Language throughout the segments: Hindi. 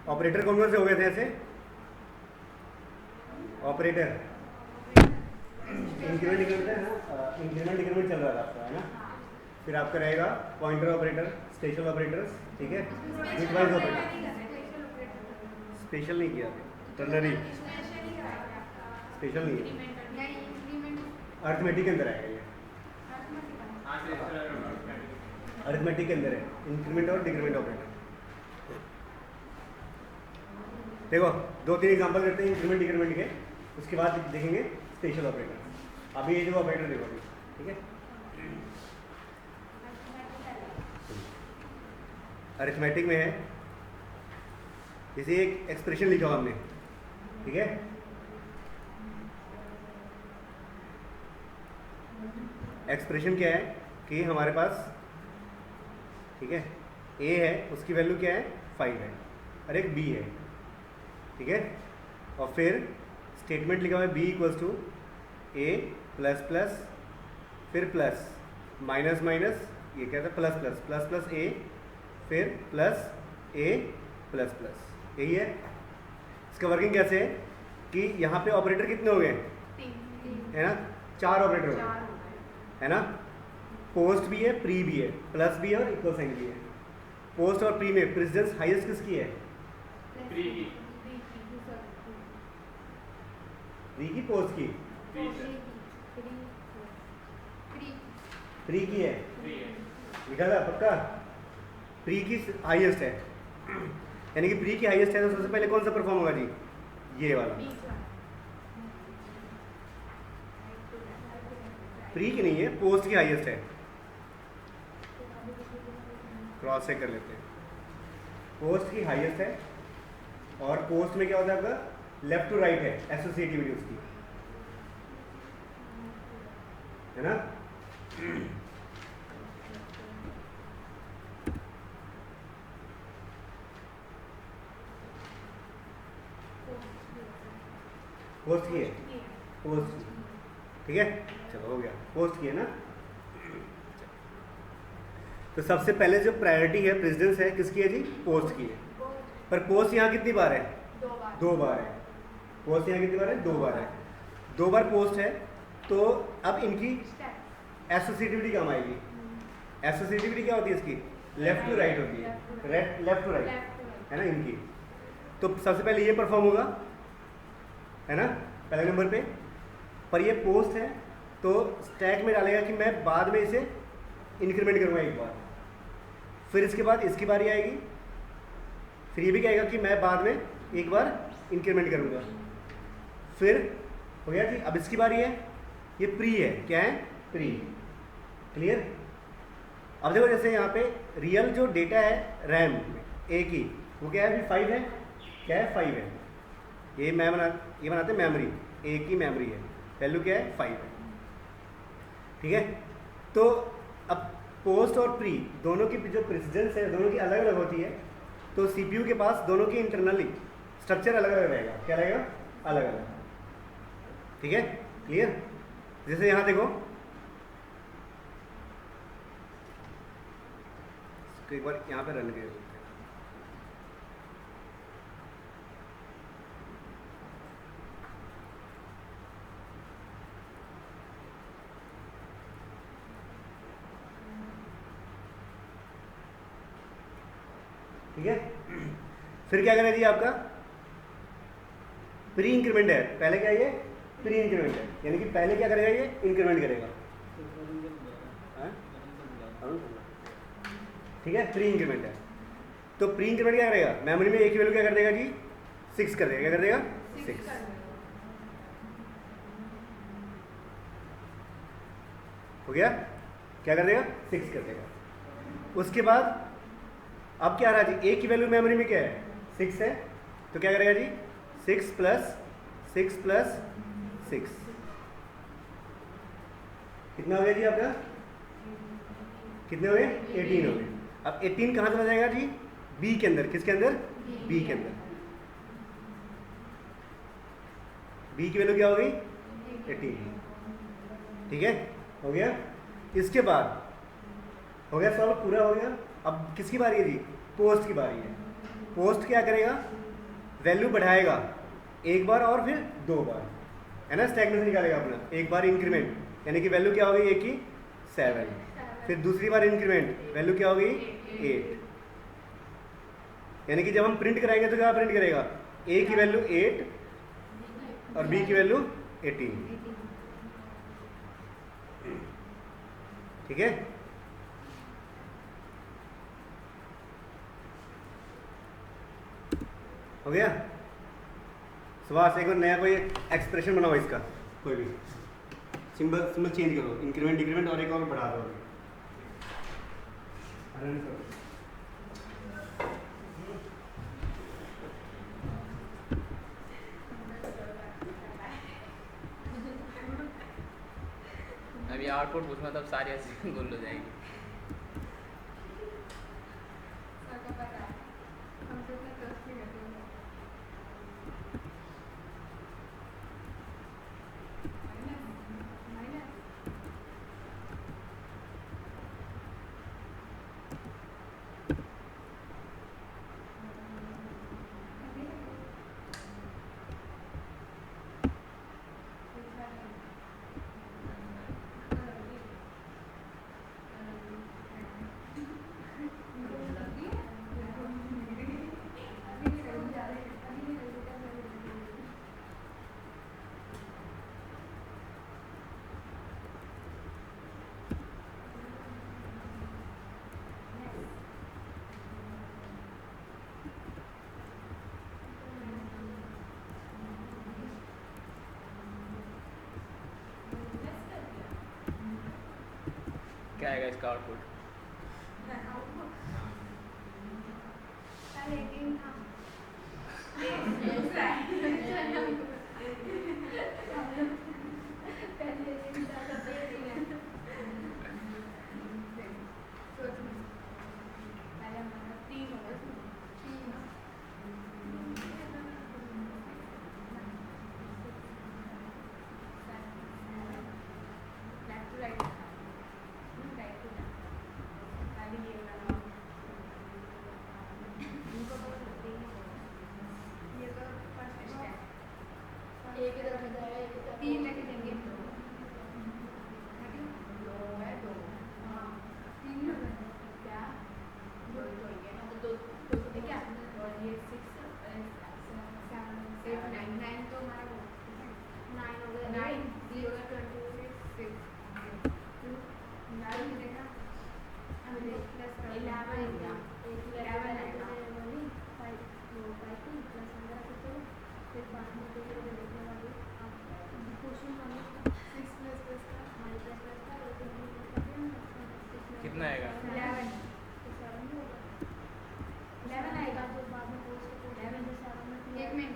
ऑपरेटर कौन कौन से हो गए थे ऐसे? ऑपरेटर इंक्रीमेंट डिक्रीमेंट है ना, इंक्रीमेंट डिक्रीमेंट चल रहा था आपका, है ना? फिर आपका रहेगा पॉइंटर ऑपरेटर, स्पेशल ऑपरेटर्स, ठीक है, बिटवाइज ऑपरेटर। स्पेशल नहीं किया, टर्नरी स्पेशल नहीं है, अर्थमेटिक के अंदर आएगा ये, अर्थमेटिक के अंदर है इंक्रीमेंट और डिक्रीमेंट ऑपरेटर। देखो 2-3 एग्जांपल करते हैं इंक्रीमेंट डिक्रीमेंट के, उसके बाद देखेंगे स्पेशल ऑपरेटर। अभी ये जो ऑपरेटर देखो, ठीक है, अरिथमेटिक में है, जैसे एक एक्सप्रेशन लिखा हमने, ठीक है, एक्सप्रेशन क्या है कि हमारे पास, ठीक है, ए है, उसकी वैल्यू क्या है 5 है, और एक बी है, ठीक है, और फिर स्टेटमेंट लिखा हुआ है b equals to a plus plus, फिर प्लस माइनस माइनस, ये क्या था plus plus plus plus a, फिर प्लस ए प्लस प्लस, यही है। इसका वर्किंग कैसे है कि यहाँ पे ऑपरेटर कितने हो गए, है ना, 4 ऑपरेटर हो गए, है ना, पोस्ट भी है, प्री भी है, प्लस भी है और इक्वल साइन भी है। पोस्ट और प्री में प्रेसिडेंस हाईएस्ट किसकी है? प्री की, पोस्ट की, प्री की है, लिखा था पक्का, प्री की हाईएस्ट है, यानी कि प्री की हाईएस्ट है तो सबसे पहले कौन सा परफॉर्म होगा जी? ये वाला। प्री की नहीं है, पोस्ट की हाईएस्ट है, क्रॉस चेक कर लेते हैं। पोस्ट की हाईएस्ट है, और पोस्ट में क्या होता है आपका लेफ्ट टू राइट है एसोसिएटिविटी उसकी, है ना। पोस्ट की है, पोस्ट, ठीक है, चलो हो गया, पोस्ट की है ना। तो सबसे पहले जो प्रायोरिटी है प्रेसिडेंस है किसकी है जी? पोस्ट की है। पर पोस्ट यहाँ कितनी बार है? 2 बार है। पोस्ट यहाँ कितनी बार है? 2 बार है। 2 बार पोस्ट है, तो अब इनकी एसोसिएटिविटी कम आएगी। एसोसिएटिविटी क्या होती है इसकी? लेफ्ट टू राइट होती है, लेफ्ट टू राइट, है ना इनकी। तो सबसे पहले ये परफॉर्म होगा, है ना, पहले नंबर पे। पर ये पोस्ट है तो स्टैक में डालेगा कि मैं बाद में इसे इंक्रीमेंट करूँगा एक बार, फिर इसके बाद इसकी बारी आएगी, फिर ये भी कहेगा कि मैं बाद में एक बार इंक्रीमेंट करूँगा, फिर हो गया जी। अब इसकी बारी है, ये प्री है, क्या है? Pre, clear. अब देखो जैसे यहाँ पे रियल जो डेटा है रैम ए की, वो क्या है अभी 5 है, क्या है 5 है, ये बनाते हैं मेमोरी, ए की मेमोरी है, वैल्यू क्या है 5 है, ठीक है। तो अब पोस्ट और प्री दोनों की जो प्रेसिडेंस है दोनों की अलग अलग होती है, तो सीपीयू के पास दोनों की इंटरनली स्ट्रक्चर अलग अलग रहेगा, क्या रहेगा? अलग अलग, ठीक है, क्लियर। जैसे यहाँ देखो, एक बार यहाँ पे रन कर, ठीक है। फिर क्या करेगा जी आपका? प्री इंक्रीमेंट है, पहले क्या है ये? प्री इंक्रीमेंट है, यानी कि पहले क्या करेगा ये? इंक्रीमेंट करेगा, ठीक है, प्री इंक्रीमेंट है। तो प्री इंक्रीमेंट क्या करेगा? मेमोरी में एक ही वैल्यू क्या कर देगा जी? 6 कर देगा, क्या कर देगा? 6, हो गया, क्या कर देगा? 6 कर देगा। उसके बाद अब क्या रहा जी? ए की वैल्यू मेमोरी में क्या है? 6 है, तो क्या करेगा जी? 6 प्लस 6 प्लस 6, कितना हो गया जी आपका? कितने हो गए? 18 हो गए। अब 18 कहाँ चला जाएगा जी? बी के अंदर, किसके अंदर? बी के अंदर। बी की वैल्यू क्या हो गई? 18, ठीक है, हो गया। इसके बाद हो गया सॉल्व, पूरा हो गया। अब किसकी बारी है जी? पोस्ट की बारी है। पोस्ट क्या करेगा, वैल्यू बढ़ाएगा एक बार और फिर 2 बार, है ना, स्टैक में से निकालेगा अपना, एक बार इंक्रीमेंट, यानी कि वैल्यू क्या हो गई ए की 7, फिर दूसरी बार इंक्रीमेंट, वैल्यू क्या हो गई 8, यानी कि जब हम प्रिंट कराएंगे तो क्या प्रिंट करेगा, ए की वैल्यू 8 और बी की वैल्यू 18, ठीक है। हो गया। सुभाष एक और नया कोई एक्सप्रेशन बनाओ इसका, कोई भी सिंबल चेंज करो, इंक्रीमेंट डिक्रीमेंट और एक और बढ़ा दो। अभी आउटपुट पूछना तब सारी ऐसी गोल हो जाएगी। क्या आएगा इसका आउटपुट? कितना आएगा? 11 आएगा जो बाद में पोस्ट को 11 एक मिनट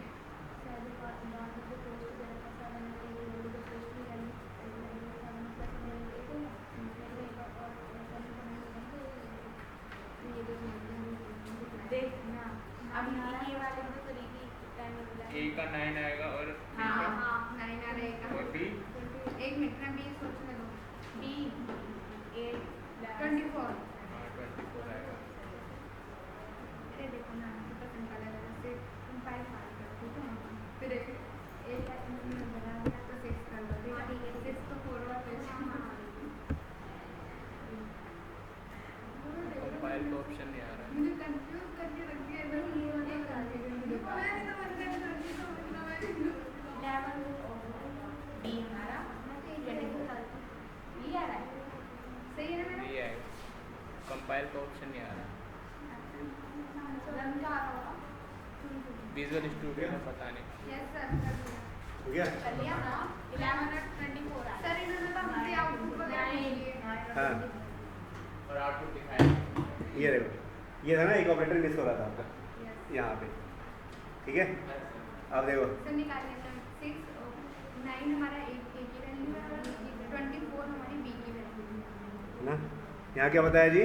देख ना अब ये वाले में तो देखिए टाइम मिला ए का 9 आएगा और हाँ 9 आ रहेगा और बी एक मिनट में बी सोचने दो बी 8 24 हाँ 24 आएगा। अरे देखो ना कितना सिंपल है जैसे तुम 5 मार कर ठीक है फिर एक का बना दिया तो 6 कर दो ठीक है 6 तो 4 और 5 कंपाइल का ऑप्शन नहीं आ रहा है। मुझे कंफ्यूज करके रख दिया है ये वाला कर दिया मुझे मैंने तो बंद कर दिया तो मतलब मैंने 11 बी हमारा 24 ये आ रहा है सही है ना मेरा ये आएगा, कंपाइल का ऑप्शन नहीं आ रहा। रन का आ रहा होगा विजुअल स्टूडियो में पता नहीं। यस सर कर दिया हो गया। कर लिया ना 11 और 24 आ सर इन्होंने तो मुझे आउटपुट वगैरह नहीं दिए हाँ और आउटपुट दिखाया ये देखो, ये था ना एक ऑपरेटर मिस हो रहा था आपका यहाँ पे, ठीक है। अब देखो सर निकाल लेते हैं 6 9 हमारा ए की वैल्यू है और 24 हमारी बी की वैल्यू है ना, यहाँ क्या बताया जी,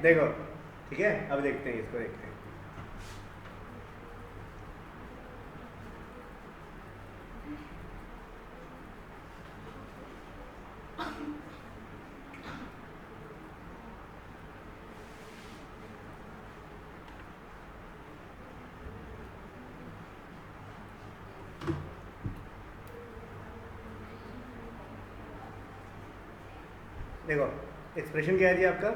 देखो ठीक है, अब देखते हैं, इसको देखते हैं। देखो एक्सप्रेशन क्या है जी आपका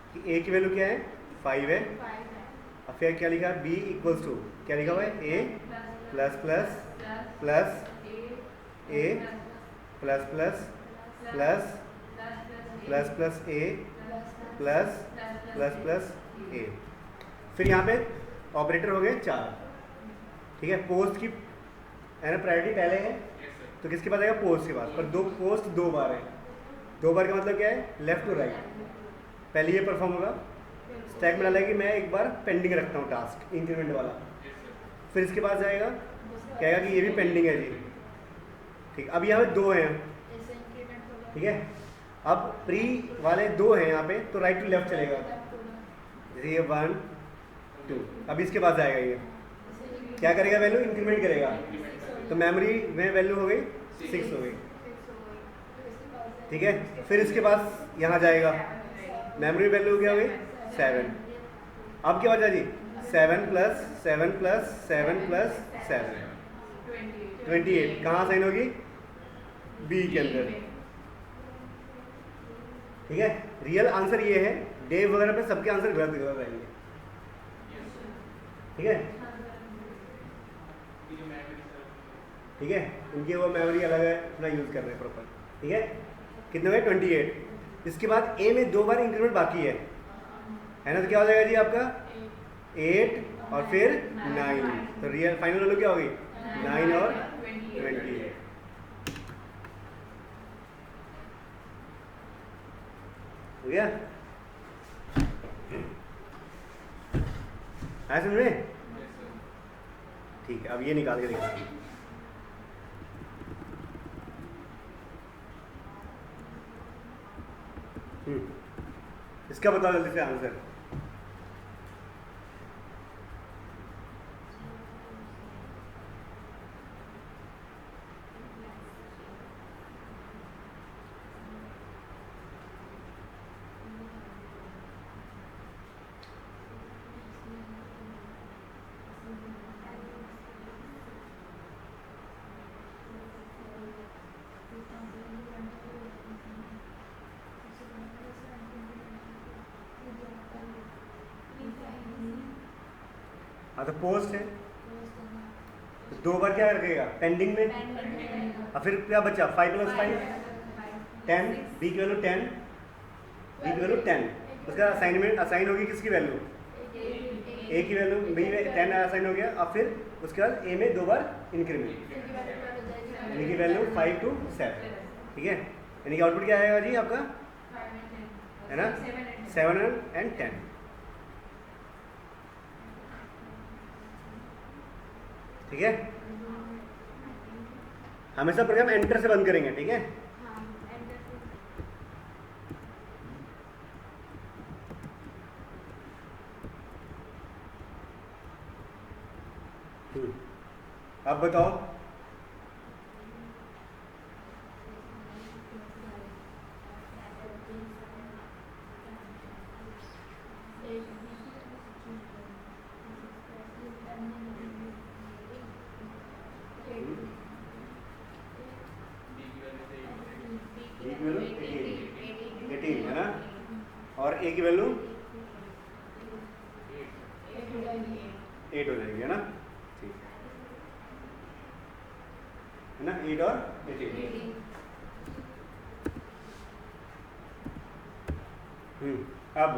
कि a की वैल्यू क्या है 5 है, और फिर क्या लिखा है b इक्वल्स टू क्या लिखा हुआ है a plus plus plus a plus plus plus plus plus a plus plus plus a। फिर यहाँ पे ऑपरेटर हो गए 4, ठीक है। पोस्ट की है ना प्रायोरिटी पहले है, तो किसके पास आएगा पोस्ट के पास, पर दो पोस्ट 2 बार है। 2 बार का मतलब क्या है, लेफ्ट टू राइट। पहले ये परफॉर्म होगा, स्टैक में डालेगा कि मैं एक बार पेंडिंग रखता हूँ टास्क इंक्रीमेंट वाला, फिर इसके पास जाएगा कहेगा कि ये भी पेंडिंग है जी, ठीक। अब यहाँ पे 2 हैं, ठीक है। अब प्री वाले 2 हैं यहाँ पे, तो राइट टू लेफ्ट चलेगा, जैसे ये 1 2। अब इसके पास जाएगा, ये क्या करेगा, वैल्यू इंक्रीमेंट करेगा, तो मेमोरी में वैल्यू हो गई 6 हो गई, ठीक है। फिर इसके पास यहाँ जाएगा, मेमोरी वैल्यू क्या हो गई 7। अब क्या बचा जी 7 प्लस 7 प्लस 7 प्लस 7 28। कहाँ साइन होगी, बी के अंदर, ठीक है। रियल आंसर ये है, डे वगैरह पे सबके आंसर गलत गलत रहेंगे, ठीक है, ठीक है। उनकी वो मेमोरी अलग है, अपना यूज़ कर रहे हैं प्रॉपर, ठीक है। कितने हुए 28। इसके बाद ए में 2 बार इंक्रीमेंट बाकी है ना, तो क्या हो जाएगा जी आपका 8 और फिर 9, तो रियल फाइनल वैल्यू क्या होगी 9 और 28। हो गया, है समझ में, ठीक है। अब ये निकाल के देखते हैं। इसका बताओ जल्दी से आंसर। हाँ तो पोस्ट है, तो 2 बार क्या रखेगा पेंडिंग में, और फिर क्या बचा 5 प्लस 5 10, बी की वैल्यू 10, बी की वैल्यू 10, उसका असाइनमेंट असाइन होगी किसकी वैल्यू, ए की वैल्यू, बी में 10 असाइन हो गया, और फिर उसके बाद ए में 2 बार इंक्रीमेंट, यानी कि वैल्यू 5 to 7, ठीक है। यानी कि आउटपुट क्या आएगा जी आपका, है ना 7 and 10, ठीक है। हमेशा प्रोग्राम एंटर से बंद करेंगे, ठीक है। अब बताओ बी की वैल्यू 18 है ना, और ए की वैल्यू 8 हो जाएगी, है ना, ठीक है ना, 8 और 18। अब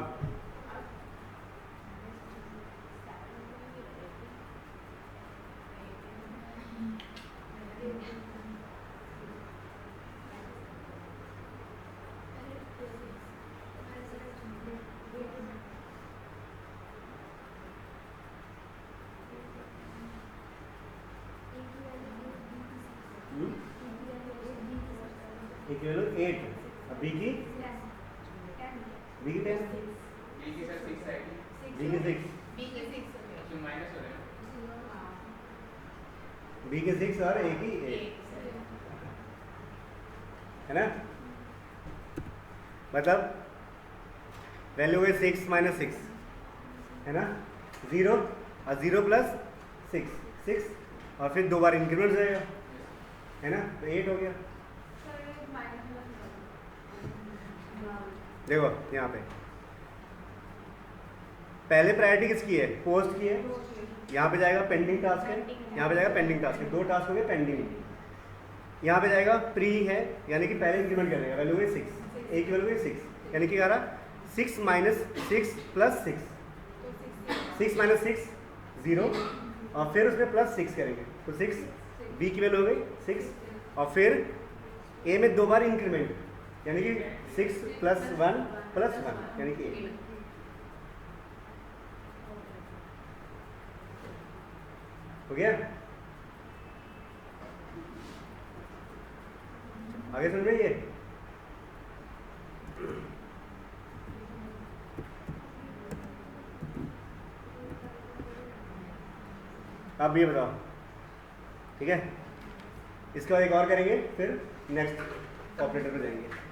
ए की वैल्यू 8, अब बी की 10, ए की सर 6 आएगी, बी की 6, बी के 6 हो गया। तो माइनस हो रहा है। हाँ, बी की 6 और ए की 8, एक से। है ना? मतलब वैल्यू है 6 माइनस 6, है ना? 0 और 0 प्लस 6, 6 और फिर 2 बार इंक्रीमेंट जाएगा, है ना? तो 8 हो गया। देखो यहाँ पे पहले प्रायोरिटी किसकी है? पोस्ट की है। यहाँ पे जाएगा पेंडिंग टास्क है, यहाँ पे जाएगा पेंडिंग टास्क है, 2 टास्क हो गए पेंडिंग। यहाँ पे जाएगा प्री है, यानी कि पहले इंक्रीमेंट कर देगा, वैल्यू है 6, ए की वैल्यू है 6, यानी कि क्या रहा 6 माइनस 6 प्लस 6, 6 माइनस 6 0 और फिर उसमें प्लस 6 करेंगे तो 6, बी की वैल्यू हो गई 6 और फिर ए में 2 बार इंक्रीमेंट, यानी कि 6 प्लस 1 प्लस 1 यानी कि 8। हो गया? आगे समझ रही है? आप ये बताओ, ठीक है? इसके बाद एक और करेंगे, फिर नेक्स्ट ऑपरेटर पे जाएंगे।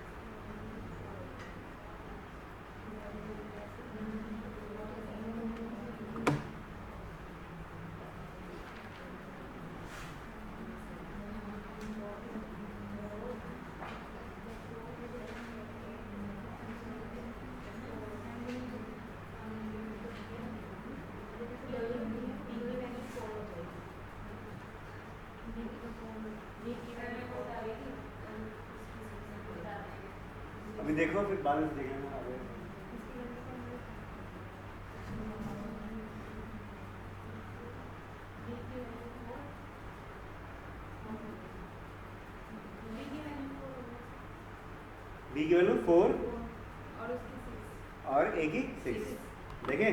अभी देखो फिर बाद में देखेंगे आगे। बी की वैल्यू 4 और ए की 6, देखें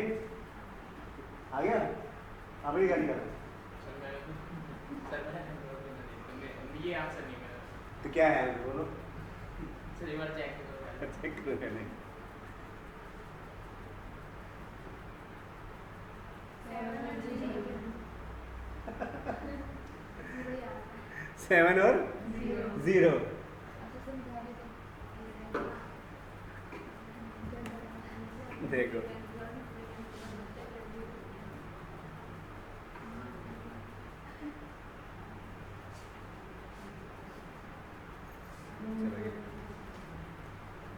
आ गया? आपने क्या निकाला? ये आंसर नहीं मेरा। तो क्या है बोलो? सर एक बार चेक करो। चेक करो पहले। 7 और 0, देखो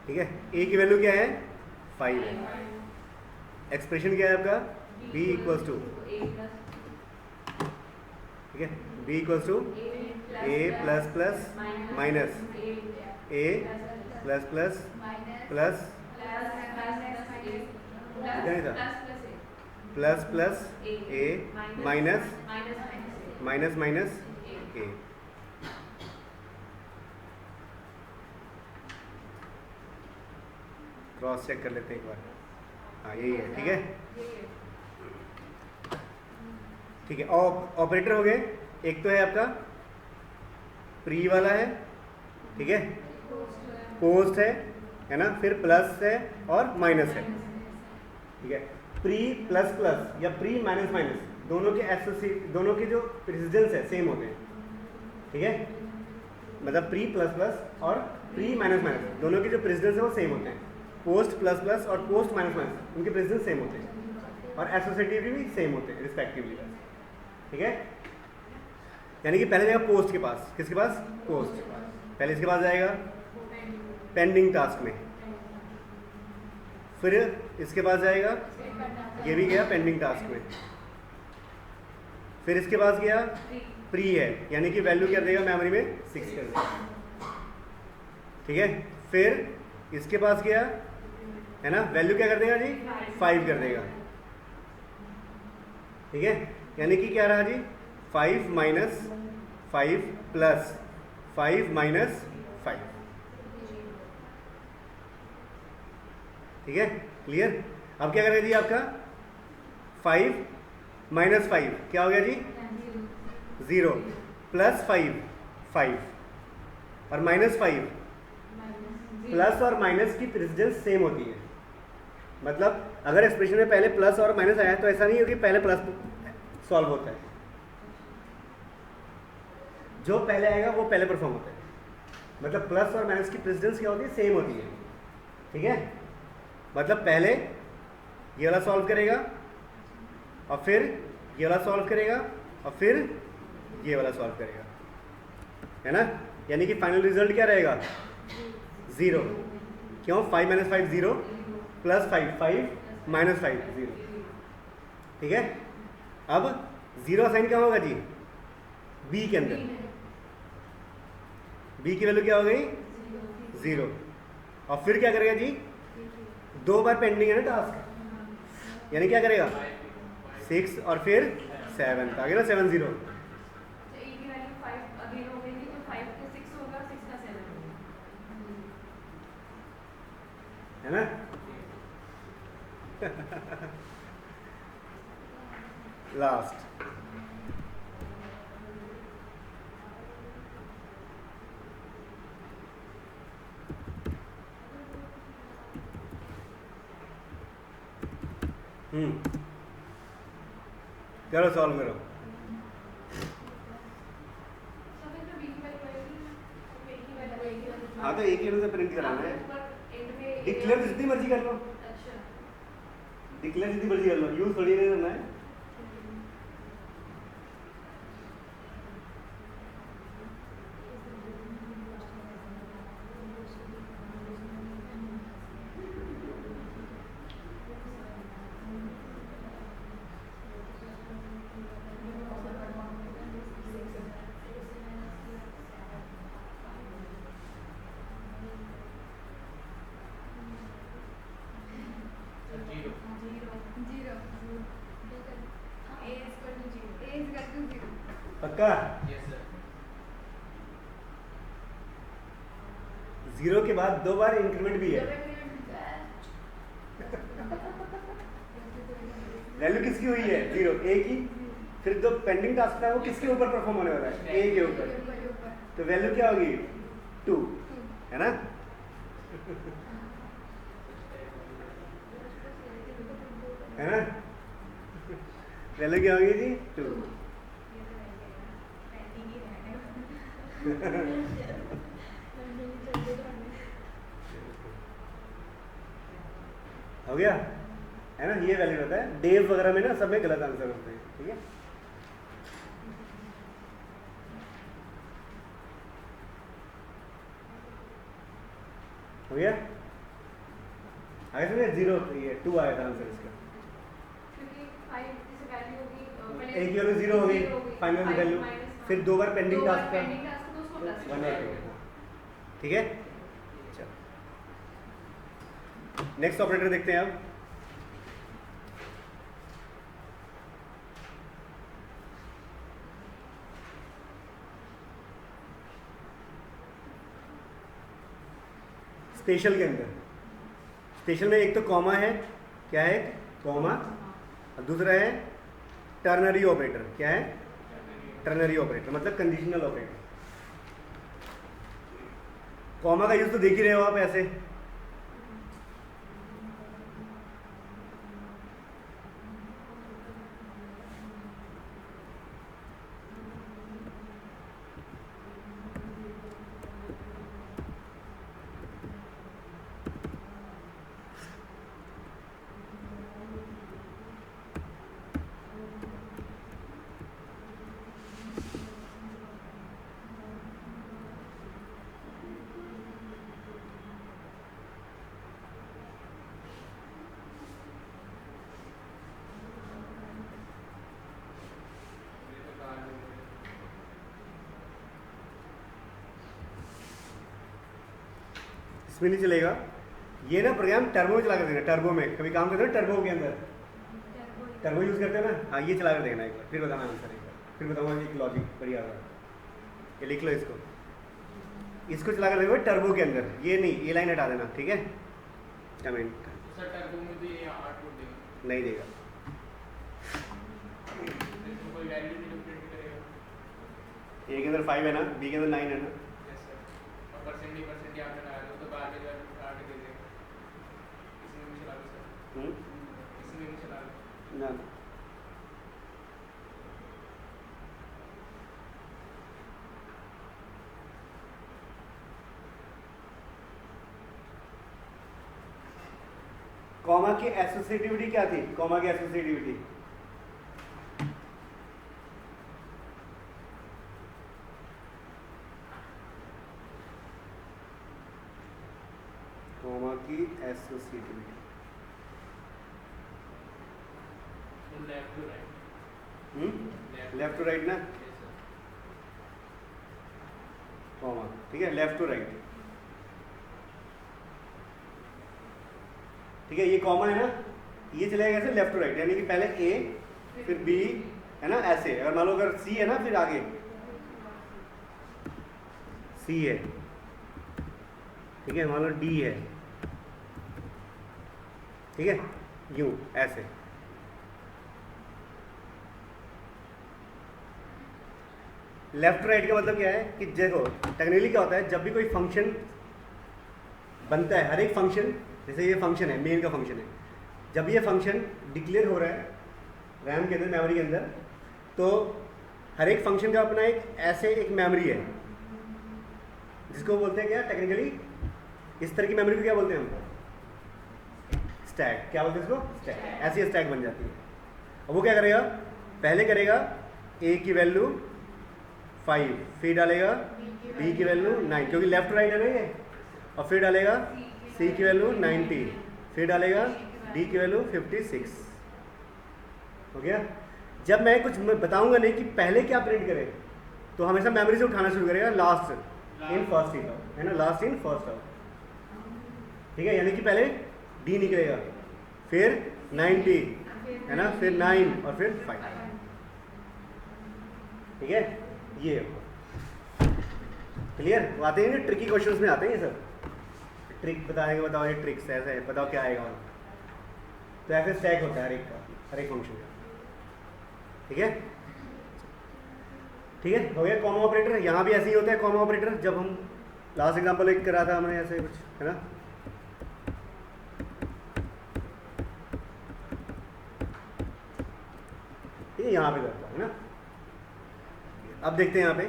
ठीक है। ए की वैल्यू क्या है? 5 है। एक्सप्रेशन क्या है आपका? b इक्वल्स टू, ठीक है, b equals to a plus plus minus a plus plus plus plus plus a minus minus minus a। Cross check कर लेते हैं एक बार। हाँ यही है, ठीक है ठीक है। ऑपरेटर हो गए, एक तो है आपका प्री वाला है, ठीक है, पोस्ट है ना, फिर प्लस है और माइनस है, ठीक है। प्री प्लस प्लस या प्री माइनस माइनस दोनों के एसोसिएट, दोनों के जो प्रेसिडेंस है सेम होते हैं, ठीक है। मतलब प्री प्लस प्लस और प्री माइनस माइनस दोनों के जो प्रेसिडेंस है वो सेम होते हैं। पोस्ट प्लस प्लस और पोस्ट माइनस माइनस उनके प्रेसिडेंस सेम होते हैं और एसोसिएटिव भी सेम होते हैं रिस्पेक्टिवली, ठीक है। यानी कि पहले जाएगा पोस्ट के पास, किसके पास? पोस्ट, पहले इसके पास जाएगा पेंडिंग टास्क में, फिर इसके पास जाएगा, ये भी गया पेंडिंग टास्क में, फिर इसके पास गया प्री है, यानी कि वैल्यू क्या देगा मेमोरी में 6 कर देगा, ठीक है। फिर इसके पास गया, है ना, वैल्यू क्या कर देगा जी? 5 कर देगा, ठीक है। यानी कि क्या रहा जी? 5 माइनस 5 प्लस 5 माइनस 5, ठीक है, क्लियर। अब क्या करेगा जी आपका? 5 माइनस 5 क्या हो गया जी? 0 प्लस 5 5 और माइनस 5, प्लस और माइनस की प्रेसिडेंस सेम होती है, मतलब अगर एक्सप्रेशन में पहले प्लस और माइनस आया है तो ऐसा नहीं है कि पहले प्लस सॉल्व होता है, जो पहले आएगा वो पहले परफॉर्म होता है। मतलब प्लस और माइनस की प्रेसिडेंस क्या होती है, सेम होती है, ठीक है। मतलब पहले ये वाला सॉल्व करेगा और फिर ये वाला सॉल्व करेगा और फिर ये वाला सॉल्व करेगा, है ना। यानी कि फाइनल रिजल्ट क्या रहेगा, 0। क्यों, 5 - 5 0 प्लस 5 5 माइनस 5 0, ठीक है। अब 0 साइन क्या होगा जी, बी के अंदर, बी की वैल्यू क्या हो गई 0। और फिर क्या करेगा जी, 2 बार पेंडिंग है ना टास्क, यानी क्या करेगा 6 और फिर 7 आ गया ना, 7 0, है ना। लास्ट करो, सॉल्व करो। हाँ तो एक ही से प्रिंट कराना है, डिक्लेयर जितनी मर्जी कर लो, डिक्लेयर जितनी मर्जी कर लो, यूज थोड़ी नहीं करना है। पक्का, 0 के बाद 2 बार इंक्रीमेंट भी है। वैल्यू किसकी हुई है 0, ए की। फिर जो पेंडिंग टास्क था वो किसके ऊपर परफॉर्म होने वाला है, ए के ऊपर। तो वैल्यू क्या होगी 2, है ना। है ना, वैल्यू क्या होगी जी 2। हो गया, है ना। ये वैल्यू होता है, डेव वगैरह में ना सब में गलत आंसर होते हैं, ठीक है। हो गया, आगे समझे, 0 ये 2 आया था आंसर इसका, एक की वैल्यू 0 हो गई फाइनल वैल्यू, फिर 2 बार पेंडिंग टास्क का 1 और 2, ठीक है। चलो नेक्स्ट ऑपरेटर देखते हैं अब। स्पेशल के अंदर, स्पेशल में एक तो कॉमा है, क्या है कॉमा, और दूसरा है टर्नरी ऑपरेटर। क्या है, टर्नरी ऑपरेटर मतलब कंडीशनल ऑपरेटर। कॉमा का यूज तो देख ही रहे हो आप, ऐसे इसमें नहीं चलेगा। ये ना प्रोग्राम टर्बो में चला कर देना, टर्बो में कभी काम करते हो टर्बो के अंदर, टर्बो यूज़ करते हैं ना। हाँ ये चला कर देखना एक बार, फिर बताना आंसर एक बार, फिर बताऊँगा एक लॉजिक बढ़िया होगा। ये लिख लो इसको, इसको चला कर देखो टर्बो के अंदर, ये नहीं, ये लाइन हटा देना, ठीक है। कमेंट नहीं देगा, ए के अंदर 5 है ना, बी के अंदर 9 है ना। इसी में भी चला ना कॉमा की एसोसिएटिविटी क्या थी? कॉमा की एसोसिएटिविटी कॉमा की associativity left to right. Left to right ना, कॉमा, ठीक है, लेफ्ट टू राइट, ठीक है, ये कॉमा है ना, ये चलेगा कैसे? लेफ्ट टू राइट, यानी कि पहले ए फिर बी, है ना, ऐसे। अगर मान लो अगर सी है ना, फिर आगे सी है, ठीक है, मान लो डी है, ठीक है, यूं ऐसे। लेफ्ट टू राइट का मतलब क्या है कि देखो टेक्निकली क्या होता है, जब भी कोई फंक्शन बनता है, हर एक फंक्शन, जैसे ये फंक्शन है, मेन का फंक्शन है, जब ये फंक्शन डिक्लेयर हो रहा है रैम के अंदर, मेमोरी के अंदर, तो हर एक फंक्शन का अपना एक ऐसे एक मेमोरी है जिसको बोलते हैं क्या टेक्निकली, इस तरह की मेमोरी को क्या बोलते हैं हम? स्टैक। क्या बोलते हैं इसको? स्टैक। ऐसी स्टैक बन जाती है। अब वो क्या करेगा? पहले करेगा ए की वैल्यू 5, फिर डालेगा बी की वैल्यू 9, क्योंकि लेफ्ट राइट है ना ये, और फिर डालेगा सी की वैल्यू 90, फिर डालेगा डी की वैल्यू 56। हो गया? जब मैं कुछ बताऊंगा नहीं कि पहले क्या प्रिंट करें, तो हमेशा मेमोरी से उठाना शुरू करेगा लास्ट इन फर्स्ट इन, है ना, लास्ट इन फर्स्ट आउट, ठीक है, यानी कि पहले डी निकलेगा, फिर 90, है ना, फिर 9 और फिर 5, ठीक है, ये क्लियर? आते हैं ना ट्रिकी क्वेश्चंस में आते हैं ये सब, ट्रिक बताएंगे, बताओ ये ट्रिक्स ऐसे है, बताओ क्या आएगा। तो ऐसे स्टैक होता है हर एक का, हर एक फंक्शन का, ठीक है, ठीक है, हो गया कॉमा ऑपरेटर। यहाँ भी ऐसे ही होता है कॉमा ऑपरेटर, जब हम लास्ट एग्जांपल एक करा था हमने ऐसे कुछ, है ना, ये यहाँ पे करता है ना। अब देखते हैं यहाँ पे,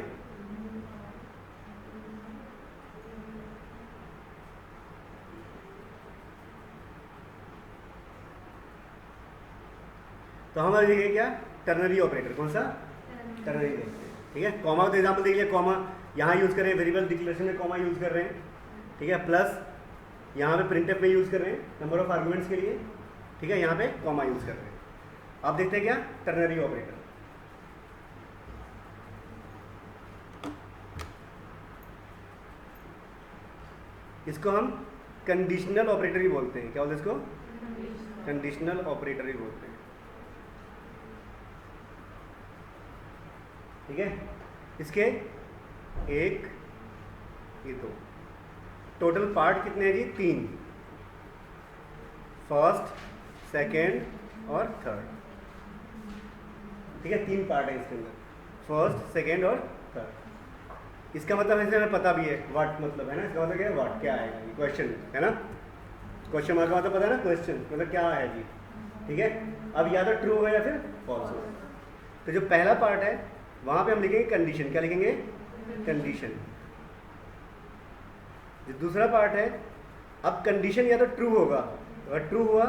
तो हमारे लिए क्या? Ternary operator. कौन सा? टर्नरी। ठीक है, कॉमा का तो एग्जाम्पल देख लिया, कॉमा यहाँ यूज़ कर रहे हैं, वेरिएबल डिक्लेरेशन में कॉमा यूज़ कर रहे हैं, ठीक है, प्लस यहाँ पे प्रिंटफ में यूज़ कर रहे हैं नंबर ऑफ आर्गुमेंट्स के लिए, ठीक है, यहाँ पे कॉमा यूज़ कर रहे हैं। अब देखते हैं क्या? Ternary operator. इसको हम कंडीशनल ऑपरेटर ही बोलते हैं। क्या बोलते हैं इसको? कंडीशनल ऑपरेटर ही बोलते हैं, ठीक है। इसके एक, ये दो, टोटल पार्ट कितने हैं जी? 3, फर्स्ट, सेकेंड और थर्ड, ठीक है, 3 पार्ट है इसके अंदर, फर्स्ट, सेकेंड और थर्ड। इसका मतलब ऐसे हमें पता भी है व्हाट मतलब, है ना, इसका मतलब क्या है? व्हाट, क्या आएगा, ये क्वेश्चन है ना, क्वेश्चन मार्क का मतलब पता है ना, क्वेश्चन मतलब क्या है जी, ठीक है। अब या तो ट्रू होगा या फिर फॉल्स होगा। तो जो पहला पार्ट है वहाँ पे हम लिखेंगे कंडीशन। क्या लिखेंगे? कंडीशन। जो दूसरा पार्ट है, अब कंडीशन या तो ट्रू होगा, अगर ट्रू हुआ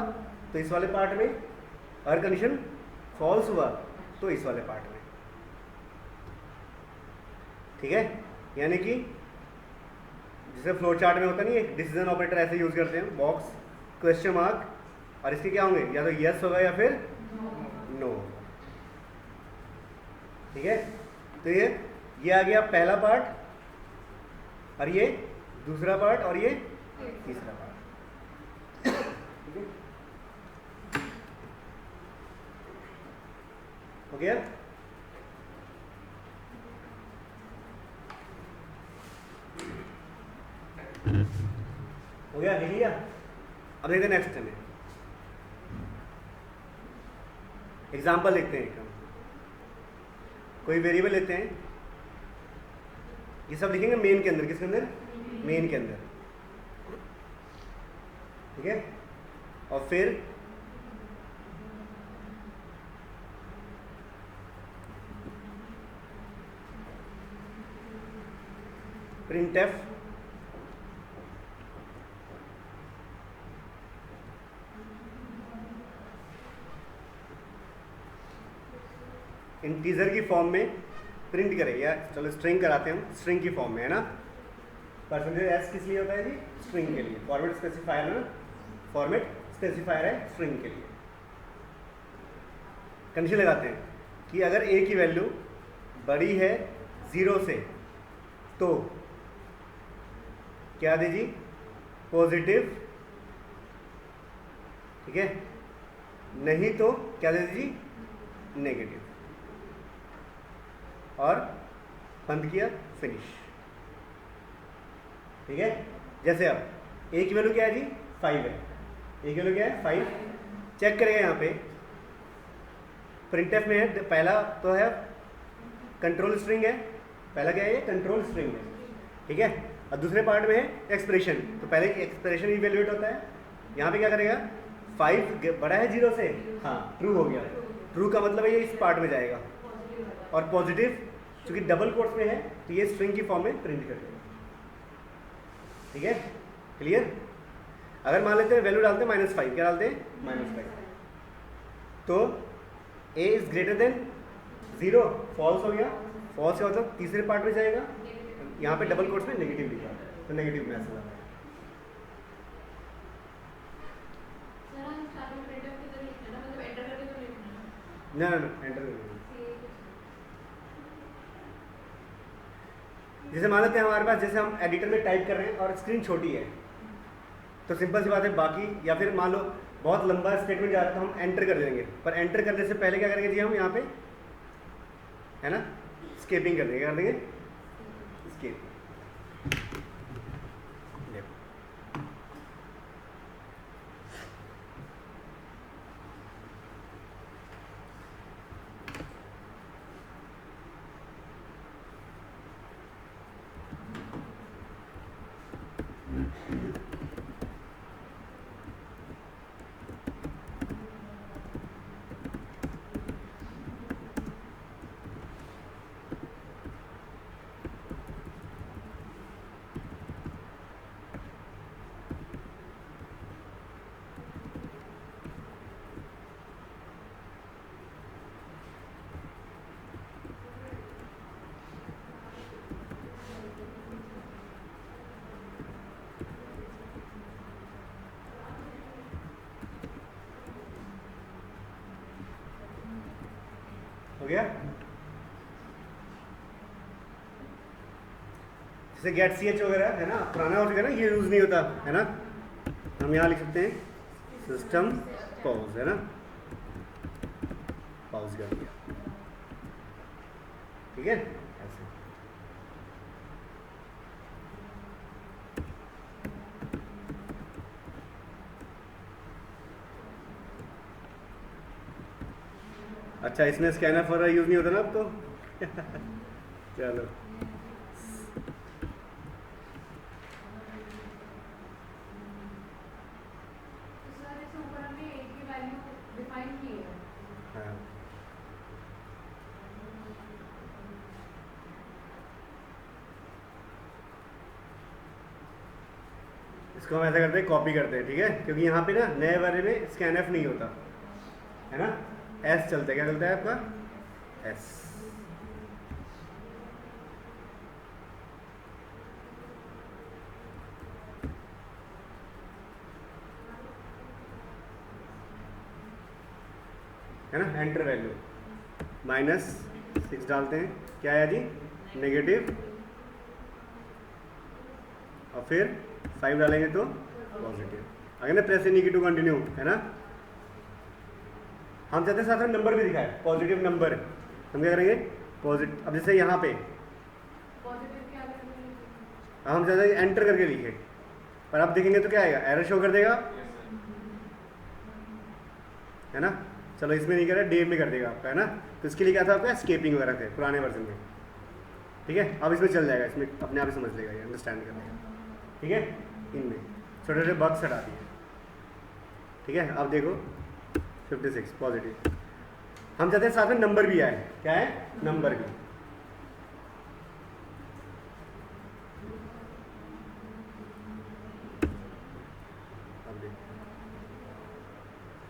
तो इस वाले पार्ट में, अगर कंडीशन फॉल्स हुआ तो इस वाले पार्ट में, ठीक है। यानी कि जैसे फ्लो चार्ट में होता नहीं है, डिसीजन ऑपरेटर ऐसे यूज करते हैं, बॉक्स, क्वेश्चन मार्क, और इसके क्या होंगे? या तो यस होगा या फिर नो, ठीक है। तो ये आ गया पहला पार्ट, और ये दूसरा पार्ट, और ये तीसरा पार्ट, ठीक है, हो गया। हो गया, लिख लिया। अब देखते हैं नेक्स्ट में एग्जाम्पल देखते हैं। एक कोई वेरिएबल लेते हैं, ये सब लिखेंगे मेन के अंदर। किसके अंदर? मेन के अंदर, ठीक है। और फिर प्रिंट एफ इंटीजर की फॉर्म में प्रिंट करेगा, चलो स्ट्रिंग कराते हैं हम, स्ट्रिंग की फॉर्म में, है ना। परसेंटेज एस किस लिए होता है जी? स्ट्रिंग के लिए। फॉर्मेट स्पेसिफायर है ना, फॉर्मेट स्पेसिफायर है स्ट्रिंग के लिए। कंडीशन लगाते हैं कि अगर ए की वैल्यू बड़ी है 0 से तो क्या दे जी? पॉजिटिव, ठीक है, नहीं तो क्या दे जी? नेगेटिव। और बंद किया, फिनिश, ठीक है। जैसे अब ए की वैल्यू क्या है जी? 5 है। ए की वैल्यू क्या है? 5। चेक करेगा यहाँ पे प्रिंटफ में है, पहला तो है कंट्रोल स्ट्रिंग है, पहला क्या है? ये कंट्रोल स्ट्रिंग है, ठीक है। और दूसरे पार्ट में है एक्सप्रेशन, तो पहले एक्सप्रेशन इवेल्युएट होता है। यहाँ पे क्या करेगा? 5 बड़ा है 0 से, हाँ ट्रू हो गया। ट्रू का मतलब है ये इस पार्ट में जाएगा, और पॉजिटिव क्योंकि डबल कोट्स में है तो ये स्ट्रिंग की फॉर्म में प्रिंट कर देगा, ठीक है। क्लियर? अगर मान लेते हैं वैल्यू डालते हैं -5, क्या डालते हैं? -5, तो a is greater than 0, false हो गया। फॉल्स का मतलब तीसरे पार्ट में जाएगा, यहाँ पे डबल कोट्स में नेगेटिव लिखा है तो नेगेटिव मैसेज आता है। ना एंटर कर। जैसे मान लेते हैं हमारे पास, जैसे हम एडिटर में टाइप कर रहे हैं और स्क्रीन छोटी है, तो सिंपल सी बात है, बाकी या फिर मान लो बहुत लंबा स्टेटमेंट जा रहा है तो हम एंटर कर देंगे, पर एंटर करने से पहले क्या करेंगे जी? हम यहाँ पे, है ना, स्केपिंग कर देंगे, स्केप। हो गया। जैसे गेट ch वगैरह है ना, पुराना हो चुका है ना, ये यूज नहीं होता है ना। हम यहाँ लिख सकते हैं सिस्टम पॉज, है ना, पॉज कर दिया, ठीक है, ऐसे। अच्छा, इसमें स्कैनर फॉर यूज नहीं होता ना अब तो चलो। हाँ, इसको हम ऐसा करते हैं, कॉपी करते हैं, ठीक है, क्योंकि यहाँ पे ना नए वाले में स्कैनफ नहीं होता है ना, एस चलता है। क्या चलता है आपका? एस। है ना, एंटर वैल्यू -6 डालते हैं, क्या आया जी? नेगेटिव, और फिर 5 डालेंगे तो पॉजिटिव। आगे ना प्रेस नेगेटिव कंटिन्यू, है ना। हम चाहते हैं साथ में नंबर भी दिखाए, पॉजिटिव नंबर। हम क्या करेंगे? पॉजिटिव। अब जैसे यहाँ पे हम चाहते हैं एंटर करके लिखे, पर आप देखेंगे तो क्या आएगा? एरर शो कर देगा, है ना। चलो इसमें नहीं कर रहा, डेव में कर देगा आपका, है ना। तो इसके लिए क्या था आपका? स्केपिंग वगैरह थे पुराने वर्जन में, ठीक है। अब इसमें चल जाएगा, इसमें अपने आप ही समझ लेगा, ये अंडरस्टैंड कर लेगा, ठीक है। इनमें छोटे छोटे बग्स हटा दिए, ठीक है। अब देखो 56 पॉजिटिव। हम चाहते हैं साथ में नंबर भी आए, क्या है? नंबर भी।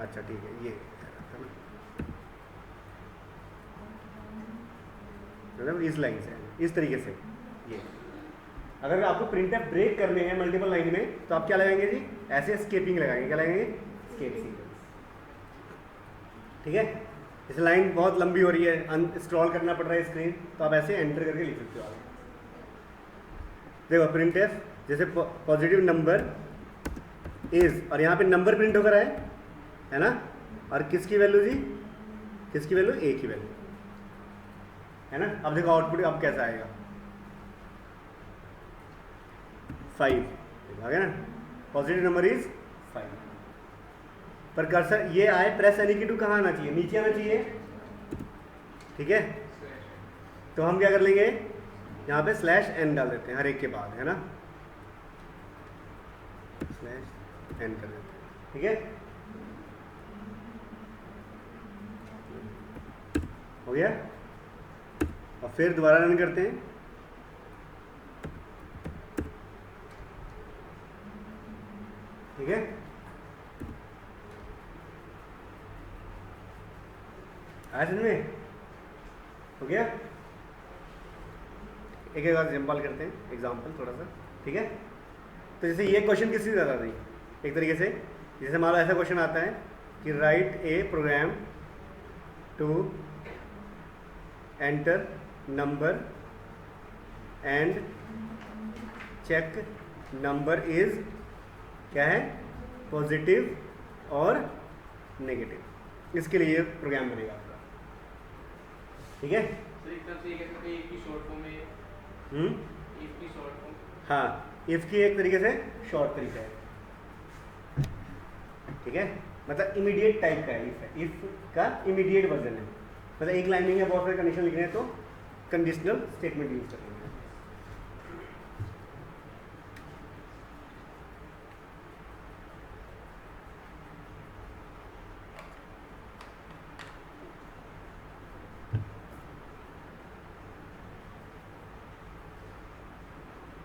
अच्छा ठीक है, ये था ना, मतलब इस लाइन से, इस तरीके से ये। अगर आपको प्रिंटफ ब्रेक करने हैं मल्टीपल लाइन में तो आप क्या लगाएंगे जी, ऐसे स्केपिंग लगाएंगे, क्या लगाएंगे, स्केप सीक्वेंस। ठीक है, जैसे लाइन बहुत लंबी हो रही है, स्क्रॉल करना पड़ रहा है स्क्रीन, तो आप ऐसे एंटर करके लिख सकते हो आगे। देखो प्रिंटफ, जैसे पॉजिटिव नंबर इज, और यहाँ पे नंबर प्रिंट होकर है ना, और किसकी वैल्यू जी, किसकी वैल्यू, ए की वैल्यू, है ना। अब देखो आउटपुट अब कैसा आएगा, 5 आ गया ना, पॉजिटिव नंबर इज 5। पर कर्सर ये आए, प्रेस एनी की टू कहाँ आना चाहिए, नीचे आना चाहिए। ठीक है, तो हम क्या कर लेंगे, यहाँ पे स्लैश एन डाल देते हैं हर एक के बाद, है ना, स्लैश एन कर देते हैं। ठीक है, हो गया। और फिर दोबारा रन करते हैं। ठीक है, आज में हो गया। एक एक एग्जाम्पल करते हैं, एग्जाम्पल थोड़ा सा। ठीक है, तो जैसे ये क्वेश्चन किसी से आता था एक तरीके से, जैसे मान लो ऐसा क्वेश्चन आता है कि write a program to enter number and check number is क्या है, पॉजिटिव और नेगेटिव। इसके लिए प्रोग्राम बनेगा आपका। ठीक है, तो एक तरफ से ये कहते हैं एक की शॉर्ट फॉर्म में, इफ की शॉर्ट फॉर्म, हाँ, इफ की एक तरीके से शॉर्ट तरीका है। ठीक है, मतलब इमीडिएट टाइप का है, इफ का इमीडिएट वर्जन है। मतलब एक लाइन में बहुत सारे कंडीशन लिखने हैं तो कंडीशनल स्टेटमेंट यूज करेंगे।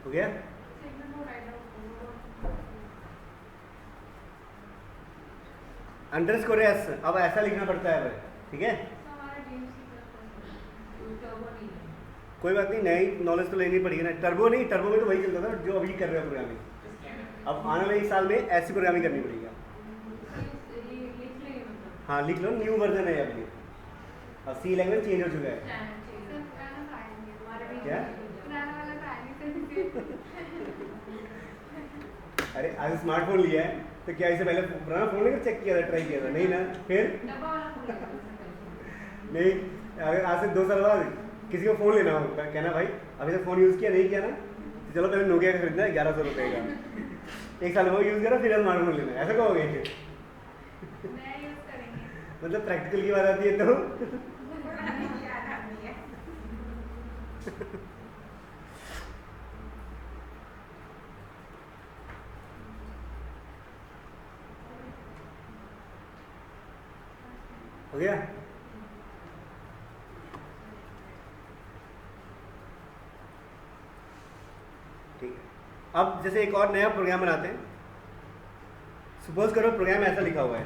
हो गया, अंडरस्कोर एस, अब ऐसा लिखना पड़ता है भाई। ठीक है, कोई बात नहीं, नई नॉलेज तो लेनी पड़ेगी ना। टर्बो नहीं, टर्बो में तो वही चलता था जो अभी कर रहे हो प्रोग्रामिंग। अब आने वाले 1 साल में ऐसी प्रोग्रामिंग करनी पड़ेगी। हाँ लिख लो, न्यू वर्जन है अभी, अब सी लैंग्वेज चेंज हो चुका है। क्या अरे आज स्मार्टफोन लिया है तो क्या इससे पहले पुराना फोन लेकर चेक किया था, ट्राई किया था? नहीं ना, फिर नहीं। अगर आज से 2 साल बाद किसी को फ़ोन लेना होगा, कहना भाई अभी तक फ़ोन यूज़ किया नहीं किया ना, तो चलो पहले नोकिया का खरीदना है 1100 रुपये का, 1 साल वो यूज़ करा फिर स्मार्टफोन लेना, ऐसा कहोगे? मतलब प्रैक्टिकल की बात आती है तो हो गया। ठीक है, अब जैसे एक और नया प्रोग्राम बनाते हैं। सपोज करो प्रोग्राम ऐसा लिखा हुआ है।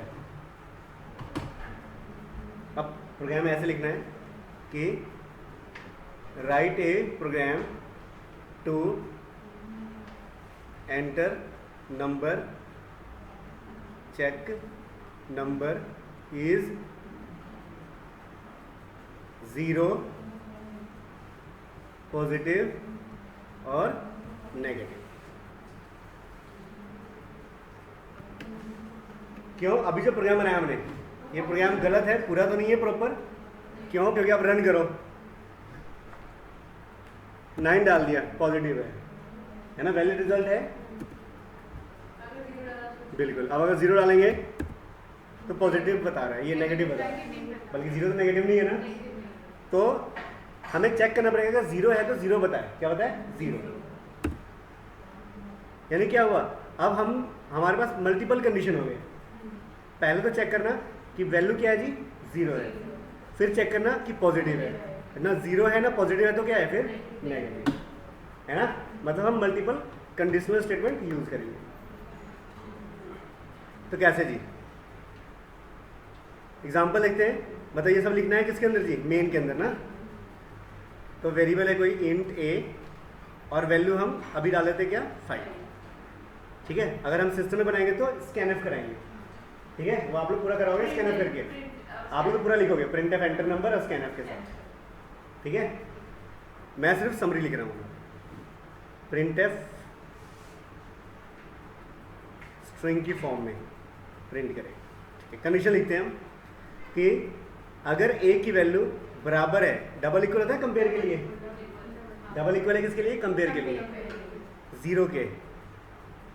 अब प्रोग्राम में ऐसे लिखना है कि write a program to enter number check number is 0 positive और नेगेटिव। क्यों? अभी जो प्रोग्राम बनाया हमने, ये प्रोग्राम गलत है, पूरा तो नहीं है प्रॉपर। क्यों? क्योंकि आप रन करो, 9 डाल दिया, पॉजिटिव है ना, वैलिड रिजल्ट है बिल्कुल। अब अगर 0 डालेंगे तो पॉजिटिव बता रहा है, ये नेगेटिव बता रहा है, बल्कि 0 तो नेगेटिव नहीं है ना। तो हमें चेक करना पड़ेगा, 0 है तो 0 बताए, क्या बताए? 0। यानी क्या हुआ, अब हमारे पास मल्टीपल कंडीशन हो गए। पहले तो चेक करना कि वैल्यू क्या है जी, 0 है, फिर चेक करना कि पॉजिटिव है ना, 0 है ना पॉजिटिव है तो क्या है फिर नेगेटिव, है ना। मतलब हम मल्टीपल कंडीशनल स्टेटमेंट यूज करेंगे। तो कैसे जी, एग्जाम्पल लिखते हैं, मतलब ये सब लिखना है किसके अंदर जी, मेन के अंदर ना। तो वेरिएबल है कोई इंट ए और वैल्यू हम अभी डाल देते क्या 5, ठीक है। अगर हम सिस्टम में बनाएंगे तो स्कैनएफ कराएंगे, ठीक है, वो आप लोग पूरा कराओगे स्कैनएफ करके, आप लोग पूरा लिखोगे प्रिंट एफ एंटर नंबर और स्कैनएफ के साथ, ठीक है। मैं सिर्फ समरी लिख रहा हूँ, प्रिंट एफ स्ट्रिंग की फॉर्म में प्रिंट करें, ठीक है। कंडीशन लिखते हैं हम कि अगर ए की वैल्यू बराबर है, डबल इक्वल होता है कंपेयर के लिए, डबल इक्वल है किसके लिए, कंपेयर के लिए, 0 के,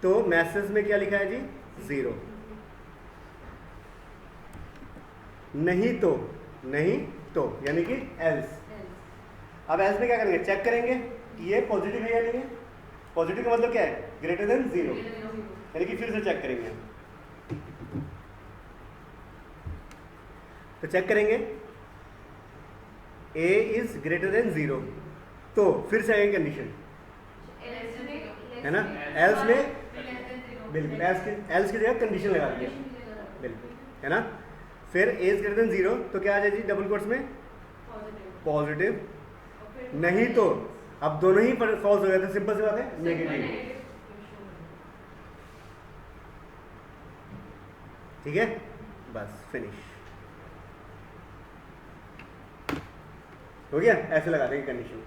तो मैसेज में क्या लिखा है जी 0, नहीं तो यानी कि एल्स। अब एल्स में क्या करेंगे, चेक करेंगे कि ये पॉजिटिव है या नहीं है। पॉजिटिव का मतलब क्या है, ग्रेटर देन 0, यानी कि फिर से चेक करेंगे हम। तो चेक करेंगे a इज ग्रेटर देन 0, तो फिर से आएगी कंडीशन, है ना। एल्स में बिल्कुल एल्स की जगह कंडीशन लगा दिया, बिल्कुल, है ना। फिर a इज ग्रेटर देन 0 तो क्या आ जाए जी डबल कोट्स में पॉजिटिव, नहीं तो अब दोनों ही फॉल्स हो गए तो सिंपल सी बात है नेगेटिव, ठीक है, बस फिनिश हो गया। ऐसे लगा देंगे कंडीशन।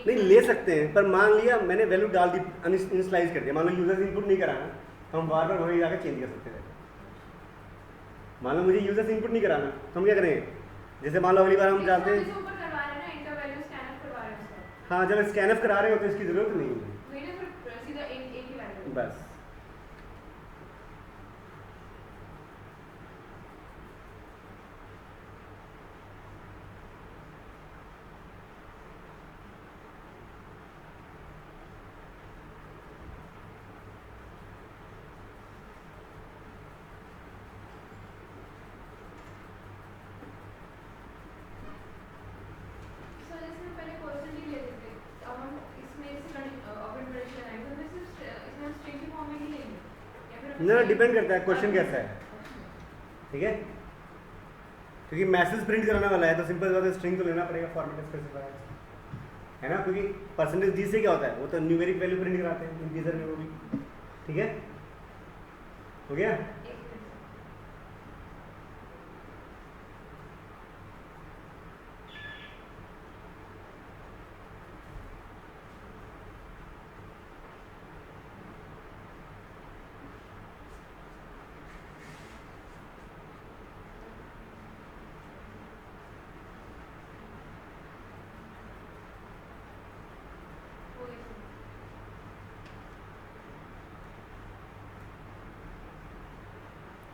नहीं ले सकते हैं, पर मान लिया मैंने वैल्यू डाल दी, इनिशियलाइज कर दिया, मान लो यूजर इनपुट नहीं कराना, हम बार बार वहीं जाकर चेंज कर सकते हैं। मान लो मुझे यूजर इनपुट नहीं कराना, तो हम क्या करेंगे, जैसे मान लो अगली बार हम डालते हैं, हाँ जब स्कैनएफ करा रहे हो तो इसकी जरूरत नहीं है, बस। ना डिपेंड करता है क्वेश्चन कैसा है, ठीक है, क्योंकि मैसेज प्रिंट कराने वाला है तो सिंपल बात है स्ट्रिंग तो लेना पड़ेगा फॉर्मेट स्पेसिफायर, है ना, क्योंकि परसेंटेज डी से क्या होता है, वो तो न्यूमेरिक वैल्यू प्रिंट कराते हैं इंटीजर में, वो भी ठीक है। हो गया,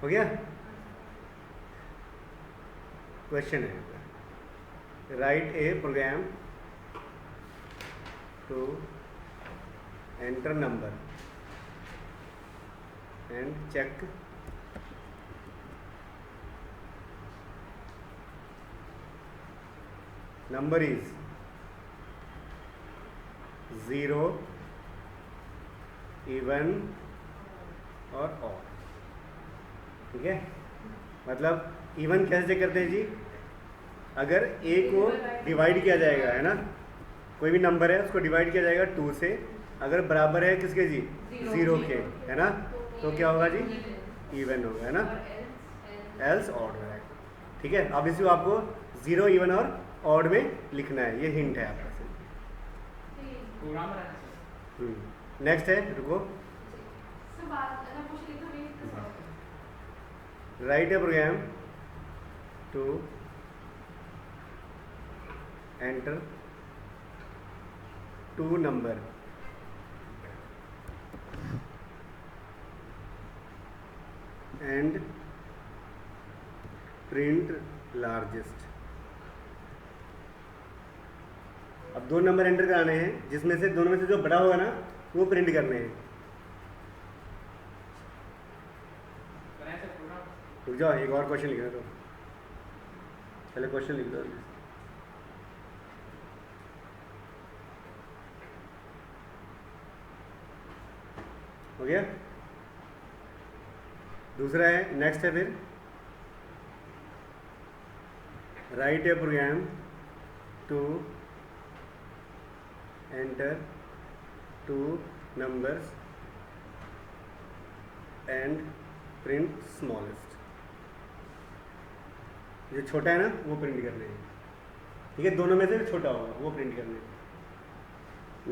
हो गया। क्वेश्चन है, write a program to enter number and check number is 0, even और ऑड, ठीक है। मतलब इवन कैसे चेक करते हैं जी, अगर a को डिवाइड किया जाएगा, है ना, कोई भी नंबर है उसको डिवाइड किया जाएगा 2 से, अगर बराबर है किसके जी 0 के, है ना, तो क्या होगा जी इवन होगा, है ना, एल्स ऑड होगा, ठीक है। अब इसको आपको 0, इवन और ऑड में लिखना है, ये हिंट है आपका। नेक्स्ट है, रुको, write a program to enter 2 number and print largest. अब 2 नंबर एंटर कराने हैं, जिसमें से दोनों में से जो बड़ा होगा ना वो प्रिंट करने हैं। रुक जाओ, एक और क्वेश्चन लिखना, तो पहले क्वेश्चन लिख दो। हो गया। दूसरा है, नेक्स्ट है फिर write a program to enter 2 numbers and print smallest. जो छोटा है ना वो प्रिंट करने हैं, ठीक है, दोनों में से जो छोटा होगा वो प्रिंट करने हैं।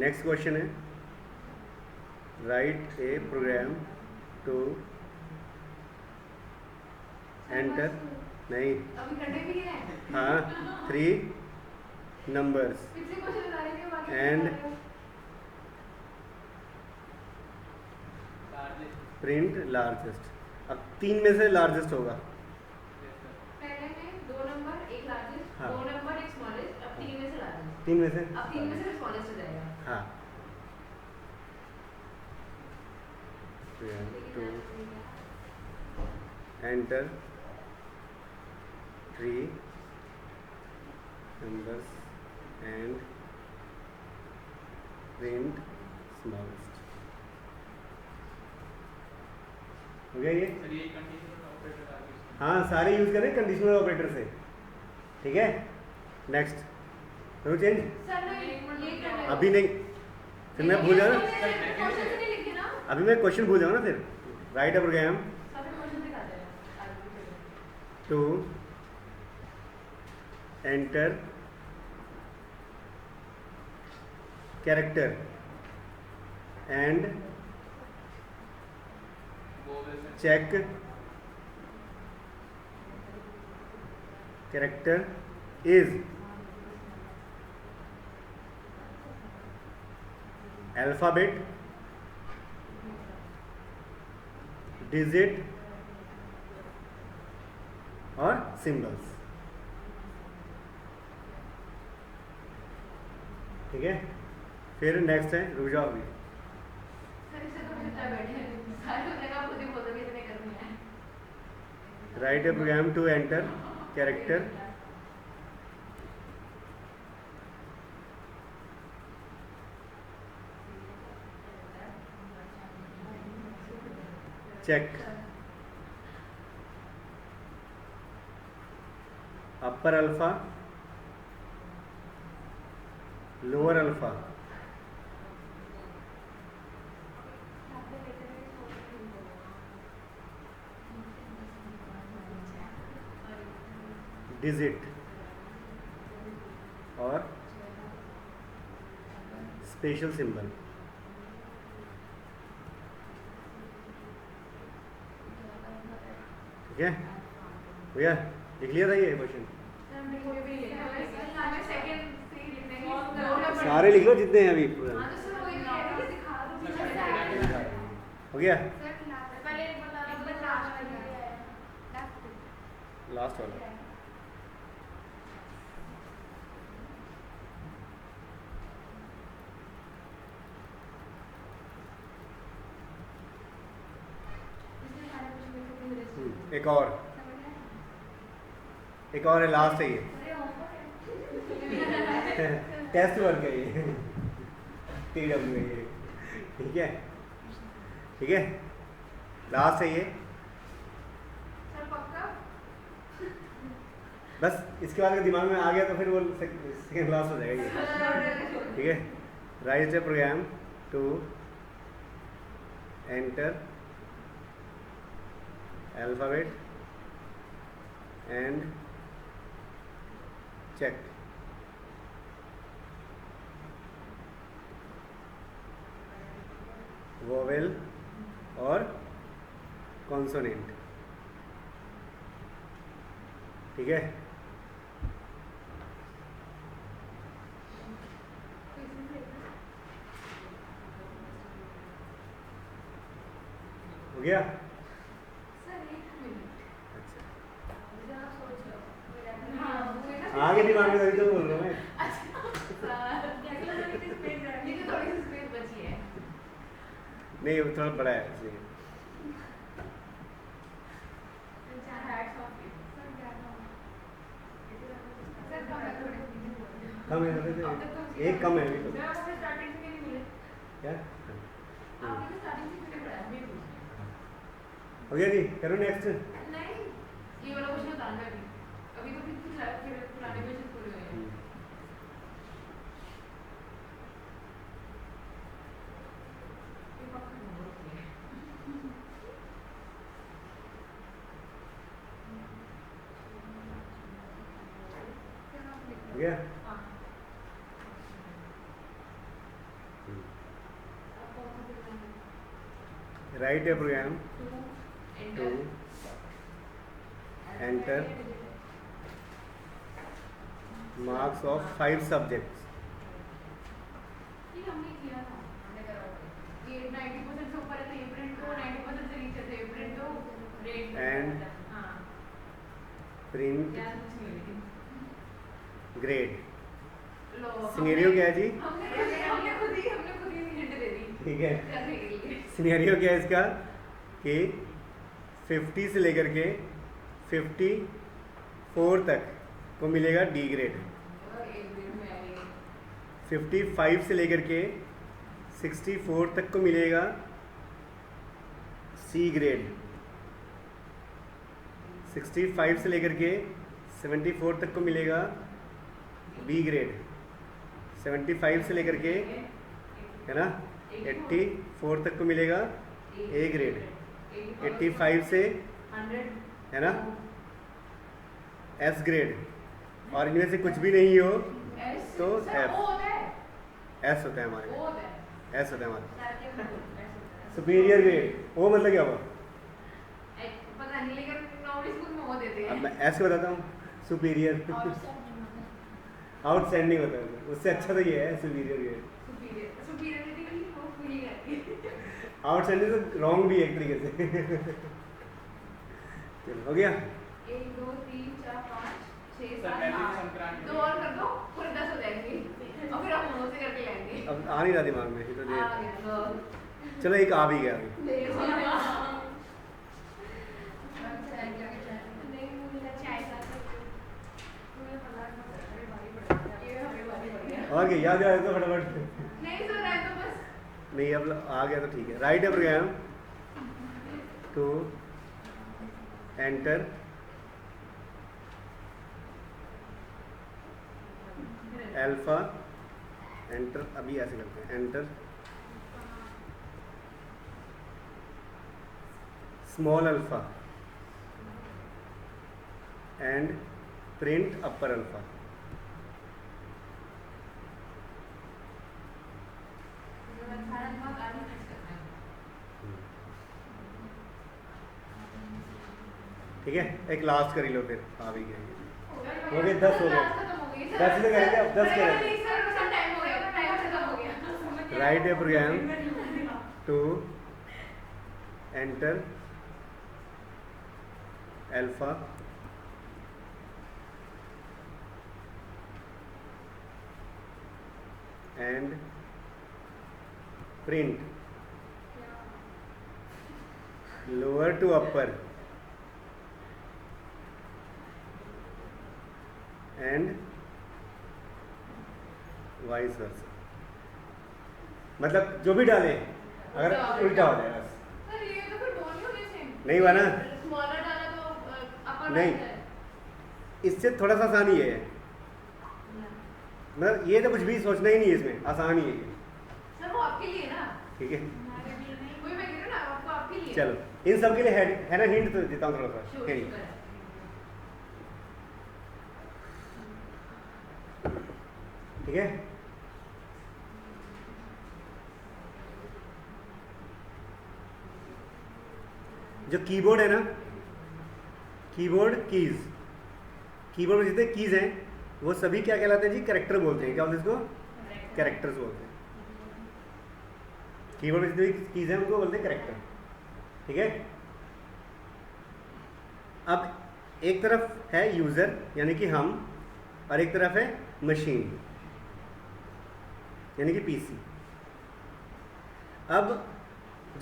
नेक्स्ट क्वेश्चन है write a program to enter, नहीं, अभी करने भी है। हाँ, 3 numbers पिछले क्वेश्चन बता रहे थे बाकी And लार्जेस्ट। Print largest. अब 3 में से लार्जेस्ट होगा। पहले में 2 नंबर एक लार्जेस्ट, हाँ। 2 नंबर एक स्मॉलेस्ट, अब 3 में से लार्जेस्ट। 3 में से, अब 3 में से स्मॉलेस्ट हो जाएगा। हाँ, to enter 3 numbers and print smallest. हो गया ये? सर ये कंडीशनल ऑपरेटर आ गया। हाँ, सारे यूज करें कंडीशनल ऑपरेटर से, ठीक है। नेक्स्ट करो चेंज। सर नहीं, ये करना है। अभी नहीं, फिर मैं भूल जाऊँ ना, क्वेश्चन से नहीं लिखे ना। अभी मैं क्वेश्चन भूल जाऊँ ना, फिर राइट अप प्रोग्राम सब क्वेश्चन दिखा दे आगे। To enter character and vowels and check character is alphabet, digit और सिंबल्स, ठीक है। फिर नेक्स्ट है, रुक जाओ अभी, सर इससे तो बच्चा बैठे हैं। सारे हो जाएगा, खुद ही बोल दो कि इतने करनी है। Write a program to enter character check upper alpha, lower alpha, digit और स्पेशल सिंबल, ठीक है भैया। लिख लिया था ये क्वेश्चन? सर हमने कोई भी नहीं लिखा है। हमें सेकंड से ही लिखने हैं। सारे लिख लो जितने हैं अभी। हाँ तो सर वही कह रही है, दिखा दो। हो गया पहले एक बता दो, लास्ट लास्ट वाला। एक और है, लास्ट है ये, टेस्ट वर्क है ये, TW है ये, ठीक है, ठीक है, लास्ट है ये। सर पक्का? बस इसके बाद अगर दिमाग में आ गया तो फिर वो सेकेंड लास्ट हो जाएगा ये, ठीक है। Write a program to enter alphabet and check vowel और कॉन्सोनेंट, ठीक है। हो गया? सर एक मिनट, अच्छा, जरा सोच लो। हाँ आगे दिमाग में तभी तो बोल रहा हूँ मैं। लेकिन थोड़ी सी स्पेस बची है। नहीं वो थोड़ा बड़ा है इसलिए। कम है, एक कम है अभी तो। क्या? आपने तो स्टार्टिंग से क्यों पढ़ाया मैं पूछ हो गया जी, करो नेक्स्ट। नहीं ये वाला क्वेश्चन बताना अभी अभी तो कितने पुराने क्वेश्चन पूरे हुए हैं ये पक्का नंबर होते हैं हो गया। हाँ अब कौन सा प्रोग्राम है write a program to to enter marks of 5 subjects ये हमने किया था हमने करा हुआ ये 90% से ऊपर है तो ये प्रिंट को 90% से नीचे तो ये प्रिंट को रेट And हाँ print यार कुछ नहीं लेकिन grade। लो सिनेरियो क्या है जी? हमने खुद ही हिंट दे दी ठीक है, कैसे के लिए सिनेरियो क्या है इसका कि 50 से लेकर के 54 तक को मिलेगा डी ग्रेड, और एक दिन में आएगी 55 से लेकर के 64 तक को मिलेगा सी ग्रेड, 65 से लेकर के 74 तक को मिलेगा बी ग्रेड, 75 से लेकर के है ना 84 तक को मिलेगा ए ग्रेड, 85 से 100 है ना एस ग्रेड, और इनमें से कुछ भी नहीं हो एस तो सर F। ओ होता है एस होता है हमारे ओ में, होता है एस होता है हमारे सर के में बोलते हैं सुपीरियर ग्रेड। ओ मतलब क्या हुआ? पता नहीं लेकिन नॉर्मली स्कूल में वो देते अब हैं मैं एस बताता हूँ, सुपीरियर आउटस्टैंडिंग होता है, उससे अच्छा तो ये है सुपीरियर ग्रेड। सुपीरियरिटी की वो पूरी करती है आउटस्टैंडिंग तो रॉन्ग भी है एक तरीके से। चलो हो गया। 1 2 3 4 5 6 सर, 7 पहले 8 संक्रांति दो और कर दो पूरे 10 हो जाएंगे और फिर हम मोनो से करके लाएंगे अब आ नहीं रहा दिमाग में, ये तो आ दे गया लो चलो एक आ भी गया अभी। देर हो गया नहीं मुझे चाय साथ मुझे पता है भारी पड़ गया ये हमें भारी पड़ गया और क्या याद आया तो फटाफट। नहीं सर है तो बस नहीं अब आ गया तो ठीक है। राइट है program to enter alpha enter, अभी ऐसे करते हैं enter small alpha and print upper alpha. ठीक है, एक लास्ट कर ही लो फिर आ भी गया। हो गए 10 हो गए 10 से करेंगे, अब 10 करेंगे। Write a program to enter alpha and print lower to upper and vice versa. मतलब जो भी डाले अगर उल्टा हो जाए बस। सर ये तो फिर दोनों होने सेम नहीं हुआ ना? स्मॉलर डाला तो अपर नहीं। इससे थोड़ा सा आसान ही है, मतलब ये तो कुछ भी सोचना ही नहीं है, इसमें आसान ही है ये। सर वो आपके लिए ना ठीक है वही मैं कह रही हूँ ना आपको आपके लिए चलो इन सब के लिए है ना हिंट तो देता हूँ थोड़ा सा। Sure, hint sure. ठीक है। जो कीबोर्ड है ना, कीबोर्ड कीबोर्ड में जितने कीज हैं वो सभी क्या कहलाते हैं जी? कैरेक्टर बोलते हैं। क्या बोलते हैं इसको? कैरेक्टर्स बोलते हैं। कीबोर्ड में जितने कीज हैं उनको बोलते हैं कैरेक्टर। ठीक है। अब एक तरफ है यूजर यानी कि हम, और एक तरफ है मशीन यानी कि पीसी। अब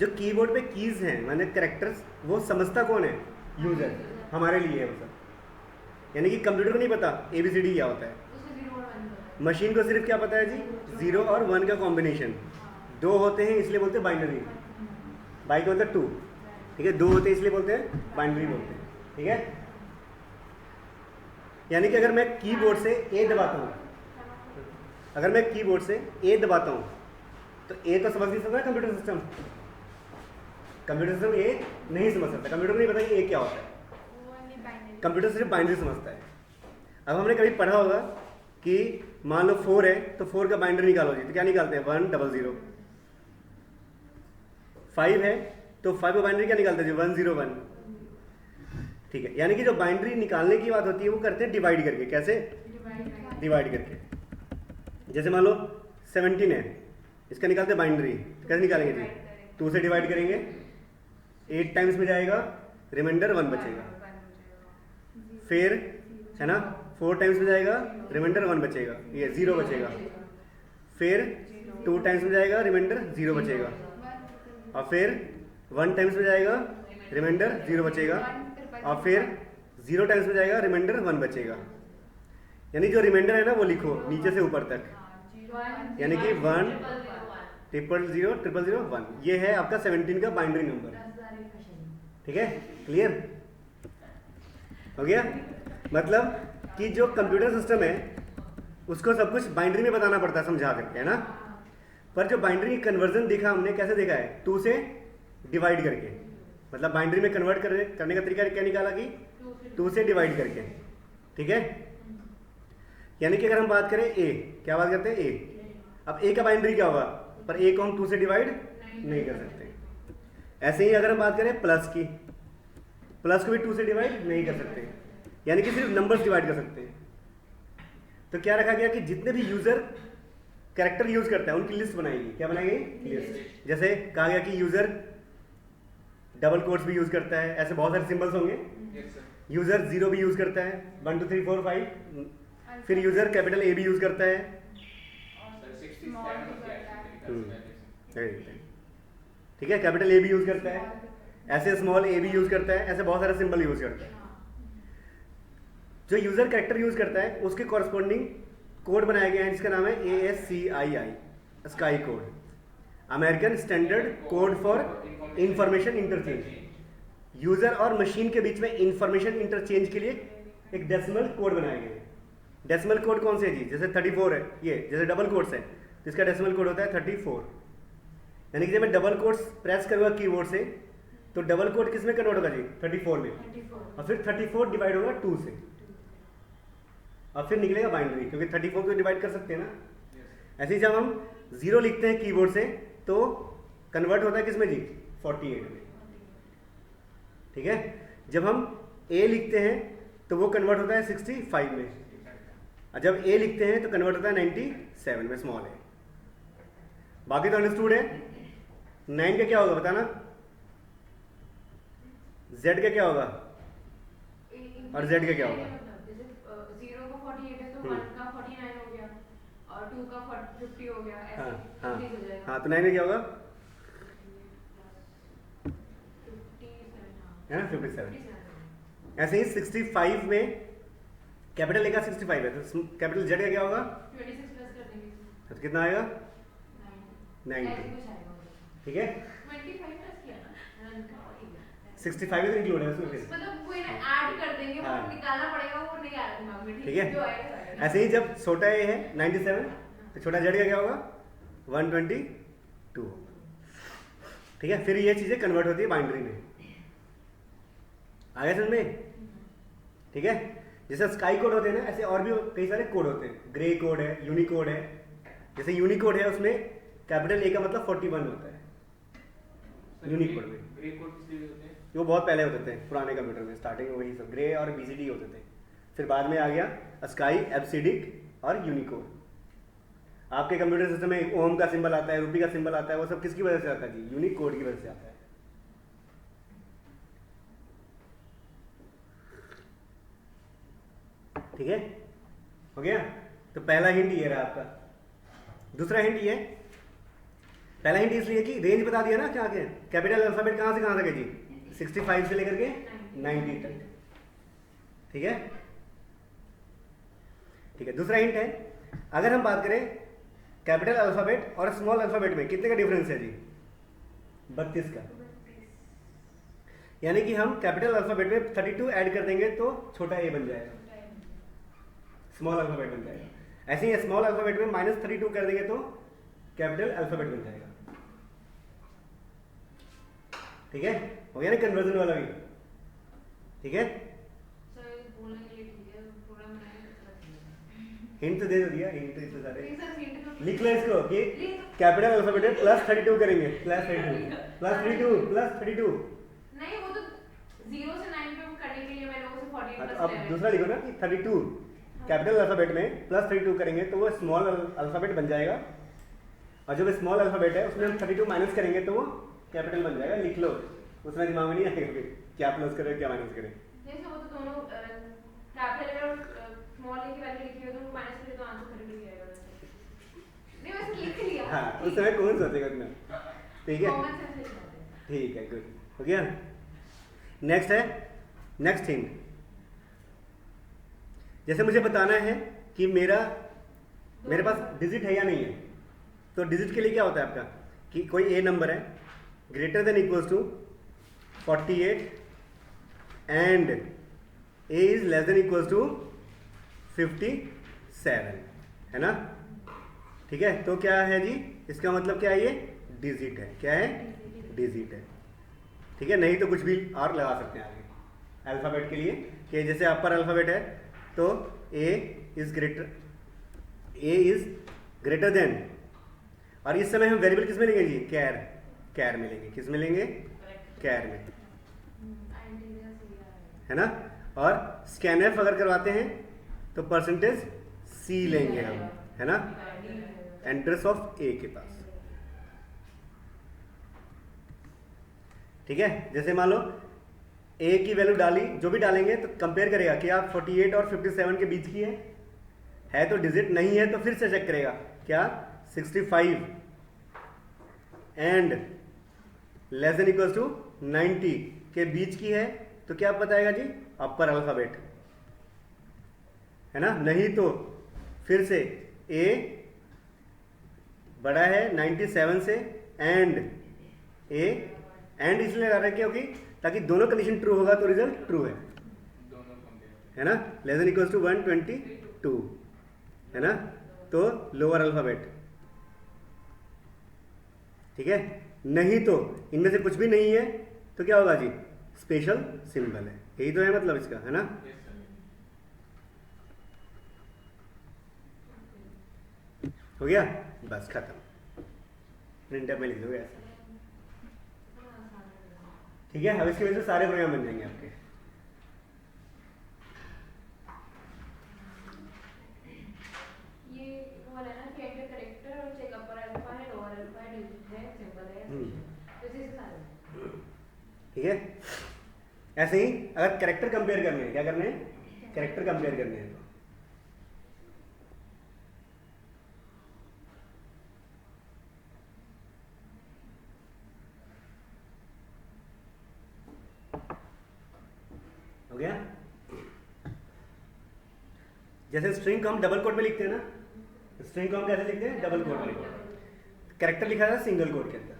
जो कीबोर्ड पे कीज हैं माने कैरेक्टर्स, वो समझता कौन है? यूजर। हमारे लिए है वो सब। यानी कि कंप्यूटर को नहीं पता ABCD क्या होता है, उसको 0 और 1 पता है। मशीन को सिर्फ क्या पता है जी? 0 और 1 का कॉम्बिनेशन। दो होते हैं इसलिए बोलते हैं बाइनरी, बाई का मतलब 2, ठीक है, दो होते हैं इसलिए बोलते हैं बाइनरी बोलते हैं, ठीक है। यानी कि अगर मैं कीबोर्ड से ए दबाता हूँ, अगर मैं कीबोर्ड से ए दबाता हूँ तो ए तो समझ नहीं सकता है कंप्यूटर सिस्टम, कंप्यूटर सिस्टम ए नहीं समझ सकता, कंप्यूटर नहीं पता कि ए क्या होता है, कंप्यूटर सिर्फ बाइनरी समझता है। अब हमने कभी पढ़ा होगा कि मान लो 4 है तो 4 का बाइनरी निकालो जी, तो क्या निकालते हैं 100, 5 है तो 5 का बाइनरी क्या निकालते हैं जी 101, ठीक है। यानी कि जो बाइनरी निकालने की बात होती है वो करते हैं डिवाइड करके, कैसे डिवाइड करके, जैसे मान लो 17 है, इसका निकालते हैं बाइनरी, कैसे निकालेंगे जी 2 से डिवाइड करेंगे, 8 टाइम्स में जाएगा, रिमाइंडर 1 बचेगा, फिर है ना 4 टाइम्स में जाएगा, रिमाइंडर 1 बचेगा, ये 0 बचेगा, फिर 2 टाइम्स में जाएगा, रिमाइंडर 0 बचेगा, और फिर 1 टाइम्स में जाएगा, रिमाइंडर 0 बचेगा, और फिर 0 टाइम्स में जाएगा, रिमाइंडर 1 बचेगा। यानी जो रिमाइंडर है ना वो लिखो नीचे से ऊपर तक, यानी कि 1 000 000 1, ये है आपका 17 का बाइनरी नंबर, ठीक है, क्लियर हो गया। मतलब कि जो कंप्यूटर सिस्टम है उसको सब कुछ बाइनरी में बताना पड़ता है समझा करके, है ना। पर जो बाइनरी कन्वर्जन देखा हमने, कैसे देखा है 2 से डिवाइड करके, मतलब बाइनरी में कन्वर्ट करने का तरीका क्या निकाला कि 2 से डिवाइड करके, ठीक है। यानी कि अगर हम बात करें ए, क्या बात करते हैं ए, अब ए का बाइनरी क्या होगा, पर ए को हम 2 से डिवाइड नहीं कर सकते। ऐसे ही अगर हम बात करें प्लस की, प्लस को भी 2 से डिवाइड नहीं कर सकते, यानी कि सिर्फ नंबर्स डिवाइड कर सकते हैं। तो क्या रखा गया कि जितने भी यूजर कैरेक्टर यूज करता है उनकी लिस्ट बनाएगी, क्या बनाएगी लिस्ट। जैसे कहा गया कि यूजर डबल कोट्स भी यूज करता है, ऐसे बहुत सारे सिंबल्स होंगे, यूजर 0 भी यूज करता है, 1 2 3 4 5, फिर यूजर कैपिटल ए भी यूज करता है, ठीक है, कैपिटल ए भी यूज करता है, ऐसे स्मॉल ए भी यूज करता है, ऐसे बहुत सारे सिंबल यूज करता है। जो यूजर कैरेक्टर यूज करता है उसके कॉरस्पॉन्डिंग कोड बनाया गया है जिसका नाम है ASCII, sky code, American standard code for information interchange. User और मशीन के बीच में इंफॉर्मेशन इंटरचेंज के लिए एक डेसिमल कोड बनाया गया है। डेसिमल कोड कौन से है जी, जैसे 34 है, ये जैसे डबल कोड्स है तो इसका डेसिमल कोड होता है 34। यानी कि जब मैं डबल कोड्स प्रेस करूंगा कीबोर्ड से तो डबल कोड किस में कन्वर्ट होगा जी 34 में, और फिर 34 डिवाइड होगा 2 से, और फिर निकलेगा बाइनरी, क्योंकि 34 को डिवाइड कर सकते हैं ना। ऐसे ही जब हम 0 लिखते हैं कीबोर्ड से तो कन्वर्ट होता है किस में जी 48 में, ठीक है। जब हम A लिखते हैं तो वो कन्वर्ट होता है 65 में, और जब A लिखते हैं तो कन्वर्ट होता है 97 में, स्मॉल है। बाकी तो अंडरस्टूड है। 9 का क्या होगा बताना, Z का क्या होगा और Z का क्या होगा। 0 का 48 है तो 1 का 49 हो गया और 2 का 50 हो गया, ऐसे हाँ increase हो जाएगा। हाँ, तो 9 में क्या होगा 57। ऐसे ही 65 में कैपिटल ए का 65 है तो कैपिटल जेड का क्या होगा 26 प्लस कर देंगे तो कितना आएगा 90, ठीक है। 25 प्लस किया ना 65 तो इंक्लूड है उसमें फिर, मतलब कोई ना ऐड कर देंगे, वो निकालना पड़ेगा, वो नहीं आ रहा दिमाग में, ठीक है। जो आएगा आएगा। ऐसे ही जब छोटा ए है 97 तो छोटा जेड का क्या होगा 122, ठीक है। फिर ये चीजें कन्वर्ट होती है बाइनरी में, आगे समझ में, ठीक है। जैसे स्काई कोड होते हैं ना, ऐसे और भी कई सारे कोड होते हैं, ग्रे कोड है, यूनिकोड है। जैसे यूनिकोड है उसमें कैपिटल ए का मतलब 41 होता है यूनिकोड में। ग्रे कोड किस लिए होते हैं? वो बहुत पहले होते थे पुराने कंप्यूटर में, स्टार्टिंग में वही सब ग्रे और BCD होते थे, फिर बाद में आ गया स्काई, एब्सिडिक और यूनिकोड। आपके कंप्यूटर सिस्टम में ओम का सिंबल आता है, रूपी का सिंबल आता है, वो सब किसकी वजह से आता है जी यूनिकोड की वजह से आता है, ठीक है। हो गया। तो पहला हिंट ये रहा आपका। दूसरा हिंट ये, पहला हिंट इसलिए कि रेंज बता दिया ना क्या के, कैपिटल अल्फाबेट कहां से कहां तक है जी 65 से लेकर के 90 तक, ठीक है। ठीक है, दूसरा हिंट है, अगर हम बात करें कैपिटल अल्फाबेट और स्मॉल अल्फाबेट में कितने का डिफरेंस है जी? 32 का। यानी कि हम कैपिटल अल्फाबेट में 32 ऐड कर देंगे तो छोटा ए बन जाएगा, स्मॉल अल्फाबेट बन जाएगा। ऐसे ही स्मॉल अल्फाबेट में -32 कर देंगे तो कैपिटल अल्फाबेट बन जाएगा। ठीक है, हो गया ना कन्वर्जन वाला भी? ठीक है, हिंट तो दे दिया, हिंट तो इतने सारे लिख लो इसको कि कैपिटल अल्फाबेट में +32 करेंगे, +32 नहीं, वो तो 0 से 9 पे करने के लिए मैंने उसे 48 तो प्लस अब दूसरा लिखो ना कि 32 कैपिटल अल्फाबेट में +32 करेंगे तो वो स्मॉल अल्फाबेट बन जाएगा, और जब स्मॉल अल्फाबेट है उसमें हम 32 माइनस करेंगे तो वो कैपिटल बन जाएगा। लिख लो, उसमें दिमाग में नहीं आएगा फिर क्या प्लस करें क्या माइनस करें। जैसे वो तो दोनों कैपिटल और स्मॉल ए की वैल्यू लिखी हो तो माइनस करें तो आंसर खरीद लिया जाएगा। नहीं, वैसे लिख लिया। हाँ, उस समय कौन सोचेगा उतना? ठीक है, कॉमन सेंस से लिखते हैं। ठीक है, गुड, हो गया। नेक्स्ट है, नेक्स्ट हिंट। जैसे मुझे बताना है कि मेरे पास डिजिट है या नहीं है, तो डिजिट के लिए क्या होता है आपका कि कोई ए नंबर है greater than equals to 48 and a is less than equals to 57, है ना? ठीक है, तो क्या है जी, इसका मतलब क्या है? ये डिजिट है। क्या है? डिजिट है। ठीक है, नहीं तो कुछ भी और लगा सकते हैं आगे अल्फाबेट के लिए, कि जैसे अपर अल्फाबेट है तो ए इज ग्रेटर देन, और इस समय हम वेरिएबल किस में लेंगे जी? कैर में लेंगे। किस में लेंगे? कैर में, है ना? और स्कैनएफ अगर करवाते हैं तो परसेंटेज सी लेंगे हम, है ना, एड्रेस ऑफ ए के पास। ठीक है, जैसे मान लो ए की वैल्यू डाली, जो भी डालेंगे तो कंपेयर करेगा कि आप 48 और 57 के बीच की है तो डिजिट, नहीं है तो फिर से चेक करेगा क्या 65 and less than equals to 90 के बीच की है तो क्या बताएगा जी? अपर अल्फाबेट, है ना? नहीं तो फिर से ए बड़ा है 97 से एंड इसलिए लगा रहे हैं क्योंकि ताकि दोनों कंडीशन ट्रू होगा तो रिजल्ट ट्रू है, है ना? लेस देन इक्वल्स टू 122, है ना? तो लोअर अल्फाबेट। ठीक है, नहीं तो इनमें से कुछ भी नहीं है तो क्या होगा जी? स्पेशल सिंबल है। यही तो है मतलब इसका, है ना? हो गया, बस खत्म। प्रिंटर में लिख दोगे ऐसा। ठीक है, अब इसकी वजह से सारे प्रोग्राम बन जाएंगे आपके। ये वो वाला ना कि एंटर करेक्टर और चेक अपर अल्फा है, लोअर अल्फा है, डिजिट है, सिंबल है, जैसे से सारे। ठीक है, ऐसे ही अगर कैरेक्टर कंपेयर करने हैं, क्या करने हैं? कैरेक्टर कंपेयर करने हैं। हो गया, जैसे स्ट्रिंग को हम डबल कोट में लिखते हैं ना, स्ट्रिंग को हम कैसे लिखते हैं? डबल कोट में लिखते हैं। कैरेक्टर लिखा था सिंगल कोट के अंदर,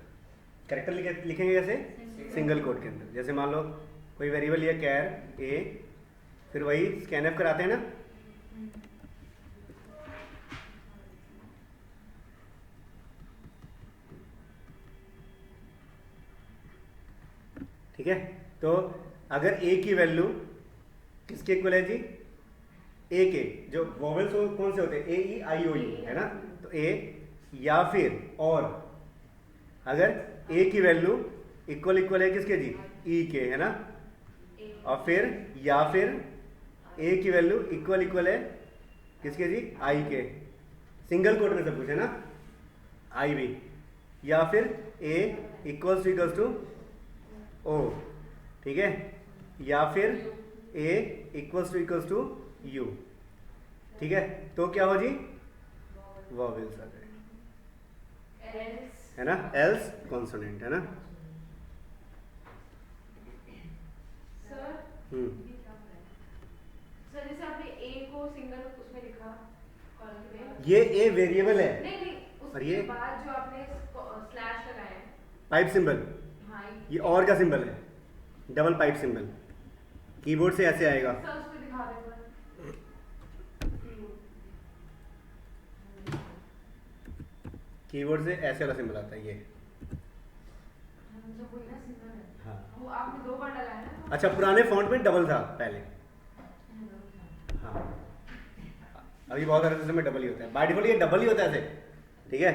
कैरेक्टर लिखेंगे कैसे? सिंगल कोट के अंदर। जैसे मान लो कोई वेरिएबल लिया कैर ए, फिर वही स्कैनएफ कराते हैं ना, ठीक है? तो अगर ए की वैल्यू किसके इक्वल है जी? ए के जो वोवेल्स कौन से होते हैं? ए ई आई ओ यू, है ना? तो ए या फिर और अगर ए की वैल्यू इक्वल है किसके जी? ई के, है ना? और फिर या फिर ए की वैल्यू इक्वल है किसके जी? आई के। सिंगल कोट में सब कुछ है ना, आई भी। या फिर ए इक्वल्स टू ओ, ठीक है? या फिर ए इक्वल्स टू यू, ठीक है? तो क्या हो जी? वॉवेल्स आ गए, है ना? एल्स कॉन्सोनेंट, है ना? सर जैसे आपने ए को सिंगल उसमें लिखा कॉलम में, ये ए वेरिएबल है। नहीं और ये बाद जो आपने स्लैश लगाया है, पाइप सिंबल, हाँ ये और क्या सिंबल है? Double pipe symbol. कीबोर्ड से ऐसे आएगा, सर उस पे दिखा दे पर कीबोर्ड से ऐसे वाला सिंबल आता है ये। जो वही ना सिंबल है, हाँ वो आपने 2 बार लगाया ना, तो अच्छा, पुराने फॉन्ट में डबल था पहले। हाँ अभी बहुत सारे सिस्टम में डबल ही होता है, बाय डिफॉल्ट ये डबल ही होता है ऐसे, ठीक है।